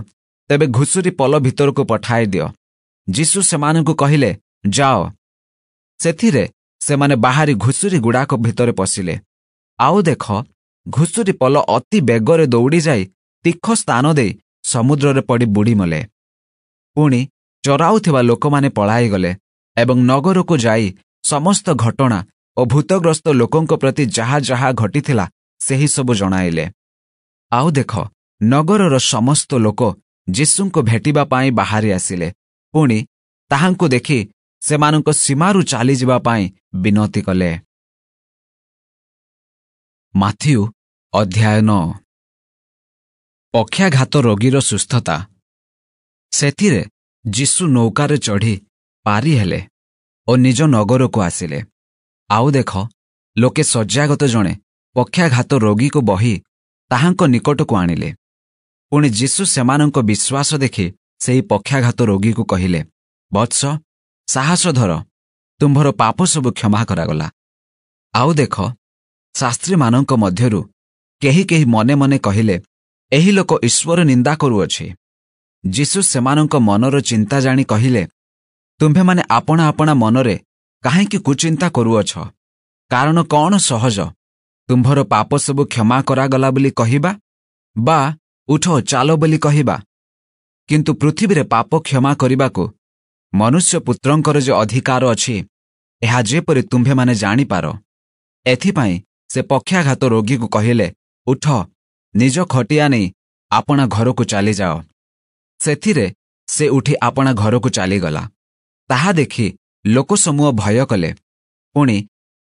ତେବେ ଘୁଷୁରି ପଲ ଭିତରକୁ ପଠାଇ ଦିଅ। ଯୀଶୁ ସେମାନଙ୍କୁ କହିଲେ, ଯାଅ। ସେଥିରେ ସେମାନେ ବାହାରି ଘୁଷୁରି ଗୁଡ଼ାକ ଭିତରେ ପଶିଲେ। ଆଉ ଦେଖ, ଘୁଷୁରି ପଲ ଅତି ବେଗରେ ଦୌଡ଼ିଯାଇ ତୀଖ ସ୍ଥାନ ଦେଇ ସମୁଦ୍ରରେ ପଡ଼ି ବୁଡ଼ିମଲେ। ପୁଣି ଚରାଉଥିବା ଲୋକମାନେ ପଳାଇଗଲେ ଏବଂ ନଗରକୁ ଯାଇ ସମସ୍ତ ଘଟଣା ଓ ଭୂତଗ୍ରସ୍ତ ଲୋକଙ୍କ ପ୍ରତି ଯାହା ଯାହା ଘଟିଥିଲା ସେହି ସବୁ ଜଣାଇଲେ। ଆଉ ଦେଖ, ନଗରର ସମସ୍ତ ଲୋକ ଯୀଶୁଙ୍କୁ ଭେଟିବା ପାଇଁ ବାହାରି ଆସିଲେ। ପୁଣି ତାହାଙ୍କୁ ଦେଖି ସେମାନଙ୍କ ସୀମାରୁ ଚାଲିଯିବା ପାଇଁ ବିନତି କଲେ। ମାଥିଉ ଅଧ୍ୟାୟ 9। ପକ୍ଷାଘାତ ରୋଗୀର ସୁସ୍ଥତା। ସେଥିରେ ଯୀଶୁ ନୌକାରେ ଚଢ଼ି ପାରି ହେଲେ ଓ ନିଜ ନଗରକୁ ଆସିଲେ। ଆଉ ଦେଖ, ଲୋକେ ଶଯ୍ୟାଗତ ଜଣେ ପକ୍ଷାଘାତ ରୋଗୀକୁ ବହି ତାହାଙ୍କ ନିକଟକୁ ଆଣିଲେ। ପୁଣି ଯୀଶୁ ସେମାନଙ୍କ ବିଶ୍ୱାସ ଦେଖି ସେହି ପକ୍ଷାଘାତ ରୋଗୀକୁ କହିଲେ, ବତ୍ସ, ସାହସ ଧର, ତୁମ୍ଭର ପାପ ସବୁ କ୍ଷମା କରାଗଲା। ଆଉ ଦେଖ, ଶାସ୍ତ୍ରୀମାନଙ୍କ ମଧ୍ୟରୁ କେହି କେହି ମନେ ମନେ କହିଲେ, ଏହି ଲୋକ ଈଶ୍ୱର ନିନ୍ଦା କରୁଅଛି। ଯୀଶୁ ସେମାନଙ୍କ ମନର ଚିନ୍ତା ଜାଣି କହିଲେ, ତୁମ୍ଭେମାନେ ଆପଣା ଆପଣା ମନରେ କାହିଁକି କୁଚିନ୍ତା କରୁଅଛ? କାରଣ କ'ଣ ସହଜ, ତୁମ୍ଭର ପାପ ସବୁ କ୍ଷମା କରାଗଲା ବୋଲି କହିବା, ବା ଉଠ ଚାଲ ବୋଲି କହିବା? କିନ୍ତୁ ପୃଥିବୀରେ ପାପ କ୍ଷମା କରିବାକୁ ମନୁଷ୍ୟପୁତ୍ରଙ୍କର ଯେ ଅଧିକାର ଅଛି, ଏହା ଯେପରି ତୁମ୍ଭେମାନେ ଜାଣିପାର। ଏଥିପାଇଁ ସେ ପକ୍ଷାଘାତ ରୋଗୀକୁ କହିଲେ, ଉଠ, ନିଜ ଖଟିଆ ନେଇ ଆପଣା ଘରକୁ ଚାଲିଯାଅ। ସେଥିରେ ସେ ଉଠି ଆପଣା ଘରକୁ ଚାଲିଗଲା। ତାହା ଦେଖି ଲୋକସମୂହ ଭୟ କଲେ। ପୁଣି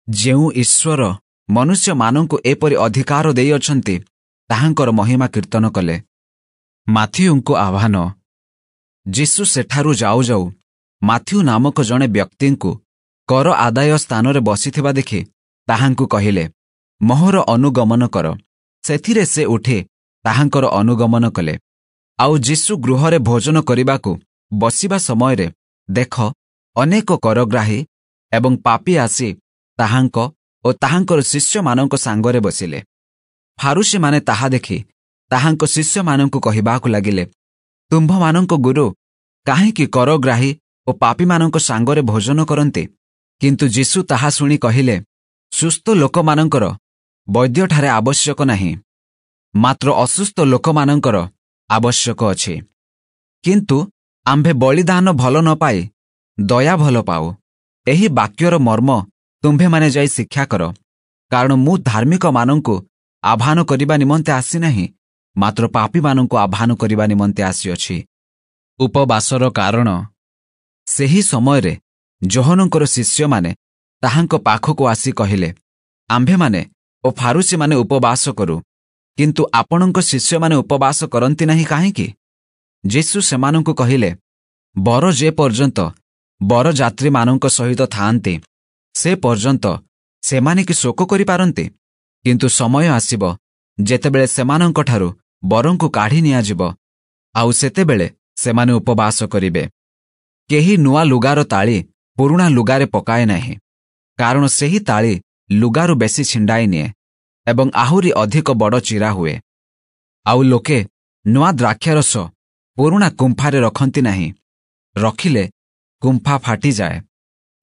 ଯେଉଁ ଈଶ୍ୱର ମନୁଷ୍ୟମାନଙ୍କୁ ଏପରି ଅଧିକାର ଦେଇଅଛନ୍ତି, ତାହାଙ୍କର ମହିମା କୀର୍ତ୍ତନ କଲେ। ମାଥିଉଙ୍କୁ ଆହ୍ୱାନ। ଯୀଶୁ ସେଠାରୁ ଯାଉ ଯାଉ ମାଥିଉ ନାମକ ଜଣେ ବ୍ୟକ୍ତିଙ୍କୁ କର ଆଦାୟ ସ୍ଥାନରେ ବସିଥିବା ଦେଖି ତାହାଙ୍କୁ କହିଲେ, ମୋହର ଅନୁଗମନ କର। ସେଥିରେ ସେ ଉଠି ତାହାଙ୍କର ଅନୁଗମନ କଲେ। ଆଉ ଯୀଶୁ ଗୃହରେ ଭୋଜନ କରିବାକୁ ବସିବା ସମୟରେ ଦେଖ, ଅନେକ କରଗ୍ରାହୀ ଏବଂ ପାପୀ ଆସି ତାହାଙ୍କ ଓ ତାହାଙ୍କର ଶିଷ୍ୟମାନଙ୍କ ସାଙ୍ଗରେ ବସିଲେ। ଫାରୁସୀମାନେ ତାହା ଦେଖି ତାହାଙ୍କ ଶିଷ୍ୟମାନଙ୍କୁ କହିବାକୁ ଲାଗିଲେ, ତୁମ୍ଭମାନଙ୍କ ଗୁରୁ କାହିଁକି କରଗ୍ରାହୀ ଓ ପାପୀମାନଙ୍କ ସାଙ୍ଗରେ ଭୋଜନ କରନ୍ତି? କିନ୍ତୁ ଯୀଶୁ ତାହା ଶୁଣି କହିଲେ, ସୁସ୍ଥ ଲୋକମାନଙ୍କର ବୈଦ୍ୟଠାରେ ଆବଶ୍ୟକ ନାହିଁ, ମାତ୍ର ଅସୁସ୍ଥ ଲୋକମାନଙ୍କର ଆବଶ୍ୟକ ଅଛି। କିନ୍ତୁ ଆମ୍ଭେ ବଳିଦାନ ଭଲ ନ ପାଇ ଦୟା ଭଲ ପାଉ। ଏହି ବାକ୍ୟର ମର୍ମ ତୁମ୍ଭେମାନେ ଯାଇ ଶିକ୍ଷା କର, କାରଣ ମୁଁ ଧାର୍ମିକମାନଙ୍କୁ ଆହ୍ୱାନ କରିବା ନିମନ୍ତେ ଆସିନାହିଁ, ମାତ୍ର ପାପୀମାନଙ୍କୁ ଆହ୍ୱାନ କରିବା ନିମନ୍ତେ ଆସିଅଛି। ଉପବାସର କାରଣ। ସେହି ସମୟରେ ଯୋହନଙ୍କର ଶିଷ୍ୟମାନେ ତାହାଙ୍କ ପାଖକୁ ଆସି କହିଲେ, ଆମ୍ଭେମାନେ ଓ ଫାରୁସୀମାନେ ଉପବାସ କରୁ, କିନ୍ତୁ ଆପଣଙ୍କ ଶିଷ୍ୟମାନେ ଉପବାସ କରନ୍ତି ନାହିଁ କାହିଁକି? ଯୀଶୁ ସେମାନଙ୍କୁ କହିଲେ, ବର ଯେ ପର୍ଯ୍ୟନ୍ତ ବରଯାତ୍ରୀମାନଙ୍କ ସହିତ ଥାଆନ୍ତି, ସେ ପର୍ଯ୍ୟନ୍ତ ସେମାନେ କି ଶୋକ କରିପାରନ୍ତି? କିନ୍ତୁ ସମୟ ଆସିବ ଯେତେବେଳେ ସେମାନଙ୍କଠାରୁ ବରଙ୍କୁ କାଢ଼ି ନିଆଯିବ, ଆଉ ସେତେବେଳେ ସେମାନେ ଉପବାସ କରିବେ। କେହି ନୂଆ ଲୁଗାର ତାଳି ପୁରୁଣା ଲୁଗାରେ ପକାଏ ନାହିଁ, କାରଣ ସେହି ତାଳି ଲୁଗାରୁ ବେଶୀ ଛିଣ୍ଡାଇ ନିଏ ଏବଂ ଆହୁରି ଅଧିକ ବଡ଼ ଚିରା ହୁଏ। ଆଉ ଲୋକେ ନୂଆ ଦ୍ରାକ୍ଷାରସ ପୁରୁଣା କୁମ୍ଫାରେ ରଖନ୍ତି ନାହିଁ, ରଖିଲେ କୁମ୍ଫା ଫାଟିଯାଏ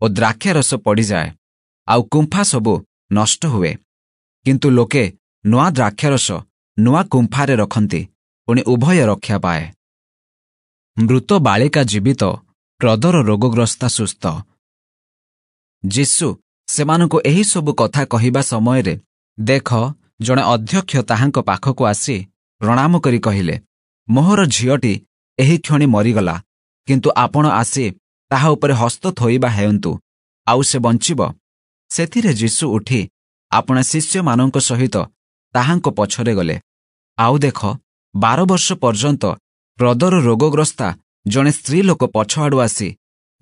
ଓ ଦ୍ରାକ୍ଷାରସ ପଡ଼ିଯାଏ, ଆଉ କୁମ୍ଫା ସବୁ ନଷ୍ଟ ହୁଏ। କିନ୍ତୁ ଲୋକେ ନୂଆ ଦ୍ରାକ୍ଷାରସ ନୂଆ କୁମ୍ଫାରେ ରଖନ୍ତି, ପୁଣି ଉଭୟ ରକ୍ଷା ପାଏ। ମୃତ ବାଳିକା ଜୀବିତ, କ୍ରୋଧର ରୋଗଗ୍ରସ୍ତା ସୁସ୍ଥ। ଯୀଶୁ ସେମାନଙ୍କୁ ଏହିସବୁ କଥା କହିବା ସମୟରେ ଦେଖ, ଜଣେ ଅଧ୍ୟକ୍ଷ ତାହାଙ୍କ ପାଖକୁ ଆସି ପ୍ରଣାମ କରି କହିଲେ, ମୋହର ଝିଅଟି ଏହି କ୍ଷଣି ମରିଗଲା, କିନ୍ତୁ ଆପଣ ଆସି ତାହା ଉପରେ ହସ୍ତ ଥୋଇବା ହେଉନ୍ତୁ, ଆଉ ସେ ବଞ୍ଚିବ। ସେଥିରେ ଯୀଶୁ ଉଠି ଆପଣା ଶିଷ୍ୟମାନଙ୍କ ସହିତ ତାହାଙ୍କ ପଛରେ ଗଲେ। ଆଉ ଦେଖ, 12 ବର୍ଷ ପର୍ଯ୍ୟନ୍ତ କ୍ରୋଧର ରୋଗଗ୍ରସ୍ତା ଜଣେ ସ୍ତ୍ରୀ ଲୋକ ପଛଆଡ଼ୁ ଆସି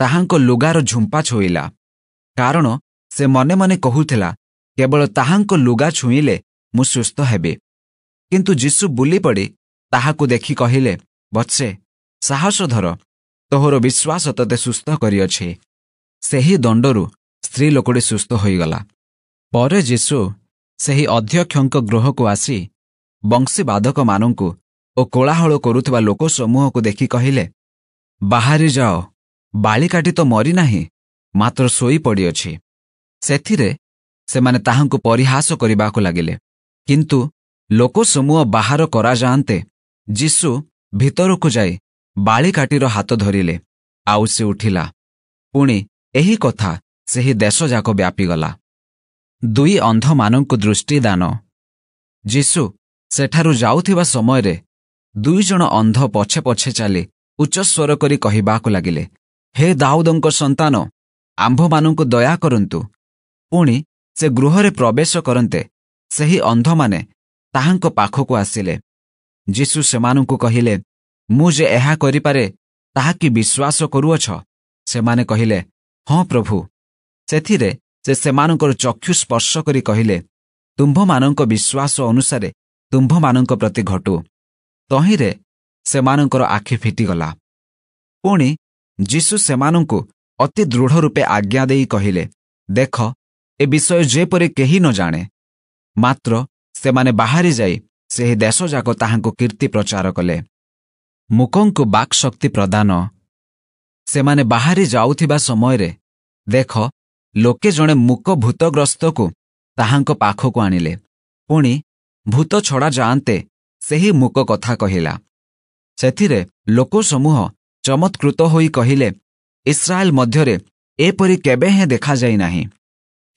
ତାହାଙ୍କ ଲୁଗାର ଝୁମ୍ପା ଛୁଇଁଲା, କାରଣ ସେ ମନେ ମନେ କହୁଥିଲା, କେବଳ ତାହାଙ୍କ ଲୁଗା ଛୁଇଁଲେ ମୁଁ ସୁସ୍ଥ ହେବି। କିନ୍ତୁ ଯୀଶୁ ବୁଲିପଡ଼ି ତାହାକୁ ଦେଖି କହିଲେ, ବତ୍ସେ, ସାହସ ଧର, ତୋହର ବିଶ୍ୱାସ ତୋତେ ସୁସ୍ଥ କରିଅଛି। ସେହି ଦଣ୍ଡରୁ ସ୍ତ୍ରୀ ଲୋକଟି ସୁସ୍ଥ ହୋଇଗଲା। ପରେ ଯୀଶୁ ସେହି ଅଧ୍ୟକ୍ଷଙ୍କ ଗୃହକୁ ଆସି ବଂଶୀବାଦକମାନଙ୍କୁ ଓ କୋଳାହଳ କରୁଥିବା ଲୋକ ସମୂହକୁ ଦେଖି କହିଲେ, ବାହାରି ଯାଅ, ବାଳିକାଟି ତ ମରିନାହିଁ, ମାତ୍ର ଶୋଇପଡ଼ିଅଛି। ସେଥିରେ ସେମାନେ ତାହାଙ୍କୁ ପରିହାସ କରିବାକୁ ଲାଗିଲେ। କିନ୍ତୁ ଲୋକ ସମୂହ ବାହାର କରାଯାଆନ୍ତେ ଯୀଶୁ ଭିତରକୁ ଯାଇ ବାଳିକାଟିର ହାତ ଧରିଲେ, ଆଉ ସେ ଉଠିଲା। ପୁଣି ଏହି କଥା ସେହି ଦେଶଯାକ ବ୍ୟାପିଗଲା। 2 ଅନ୍ଧମାନଙ୍କୁ ଦୃଷ୍ଟିଦାନ। ଯୀଶୁ ସେଠାରୁ ଯାଉଥିବା ସମୟରେ 2 ଜଣ ଅନ୍ଧ ପଛେ ପଛେ ଚାଲି ଉଚ୍ଚସ୍ୱର କରି କହିବାକୁ ଲାଗିଲେ, ହେ ଦାଉଦଙ୍କ ସନ୍ତାନ, ଆମ୍ଭମାନଙ୍କୁ ଦୟା କରନ୍ତୁ। ପୁଣି ସେ ଗୃହରେ ପ୍ରବେଶ କରନ୍ତେ ସେହି ଅନ୍ଧମାନେ ତାହାଙ୍କ ପାଖକୁ ଆସିଲେ। ଯୀଶୁ ସେମାନଙ୍କୁ କହିଲେ, ମୁଁ ଯେ ଏହା କରିପାରେ ତାହା କି ବିଶ୍ୱାସ କରୁଅଛ? ସେମାନେ କହିଲେ, ହଁ ପ୍ରଭୁ। ସେଥିରେ ସେ ସେମାନଙ୍କର ଚକ୍ଷୁ ସ୍ପର୍ଶ କରି କହିଲେ, ତୁମ୍ଭମାନଙ୍କ ବିଶ୍ୱାସ ଅନୁସାରେ ତୁମ୍ଭମାନଙ୍କ ପ୍ରତି ଘଟୁ। ତହିଁରେ ସେମାନଙ୍କର ଆଖି ଫିଟିଗଲା। ପୁଣି ଯୀଶୁ ସେମାନଙ୍କୁ ଅତି ଦୃଢ଼ ରୂପେ ଆଜ୍ଞା ଦେଇ କହିଲେ, ଦେଖ, ଏ ବିଷୟ ଯେପରି କେହି ନ ଜାଣେ। ମାତ୍ର ସେମାନେ ବାହାରି ଯାଇ ସେହି ଦେଶଯାକ ତାହାଙ୍କୁ କୀର୍ତ୍ତି ପ୍ରଚାର କଲେ। ମୂକଙ୍କୁ ବାକ୍ଶକ୍ତି ପ୍ରଦାନ। ସେମାନେ ବାହାରି ଯାଉଥିବା ସମୟରେ ଦେଖ, ଲୋକେ ଜଣେ ମୂକ ଭୂତଗ୍ରସ୍ତକୁ ତାହାଙ୍କ ପାଖକୁ ଆଣିଲେ। ପୁଣି ଭୂତ ଛଡ଼ା ଯାଆନ୍ତେ ସେହି ମୂକ କଥା କହିଲା। ସେଥିରେ ଲୋକ ସମୂହ ଚମତ୍କୃତ ହୋଇ କହିଲେ, ଇସ୍ରାଏଲ ମଧ୍ୟରେ ଏପରି କେବେ ହେଁ ଦେଖାଯାଇନାହିଁ।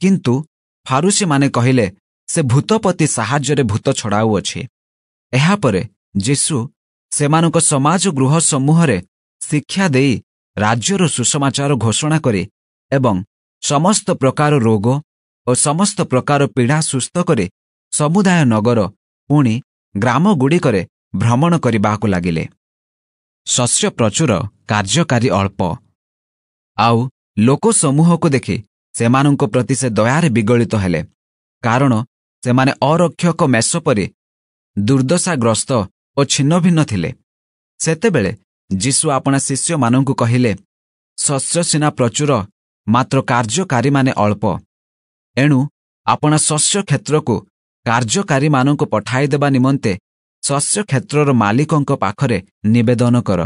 କିନ୍ତୁ ଫାରୁସୀମାନେ କହିଲେ, ସେ ଭୂତପତି ସାହାଯ୍ୟରେ ଭୂତ ଛଡ଼ାଉଅଛି। ଏହାପରେ ଯୀଶୁ ସେମାନଙ୍କ ସମାଜ ଗୃହ ସମୂହରେ ଶିକ୍ଷା ଦେଇ ରାଜ୍ୟର ସୁସମାଚାର ଘୋଷଣା କରି ଏବଂ ସମସ୍ତ ପ୍ରକାର ରୋଗ ଓ ସମସ୍ତ ପ୍ରକାର ପୀଡ଼ା ସୁସ୍ଥ କରି ସମୁଦାୟ ନଗର ପୁଣି ଗ୍ରାମଗୁଡ଼ିକରେ ଭ୍ରମଣ କରିବାକୁ ଲାଗିଲେ। ଶସ୍ୟ ପ୍ରଚୁର, କାର୍ଯ୍ୟକାରୀ ଅଳ୍ପ। ଆଉ ଲୋକ ସମୂହକୁ ଦେଖି ସେମାନଙ୍କ ପ୍ରତି ସେ ଦୟାରେ ବିଗଳିତ ହେଲେ, କାରଣ ସେମାନେ ଅରକ୍ଷକ ମେଷ ପରି ଦୁର୍ଦ୍ଦଶାଗ୍ରସ୍ତ ଓ ଛିନ୍ନଭିନ୍ନ ଥିଲେ। ସେତେବେଳେ ଯୀଶୁ ଆପଣା ଶିଷ୍ୟମାନଙ୍କୁ କହିଲେ, ଶସ୍ୟ ସିନା ପ୍ରଚୁର, ମାତ୍ର କାର୍ଯ୍ୟକାରୀମାନେ ଅଳ୍ପ। ଏଣୁ ଆପଣା ଶସ୍ୟ କ୍ଷେତ୍ରକୁ କାର୍ଯ୍ୟକାରୀମାନଙ୍କୁ ପଠାଇଦେବା ନିମନ୍ତେ ଶସ୍ୟ କ୍ଷେତ୍ରର ମାଲିକଙ୍କ ପାଖରେ ନିବେଦନ କର।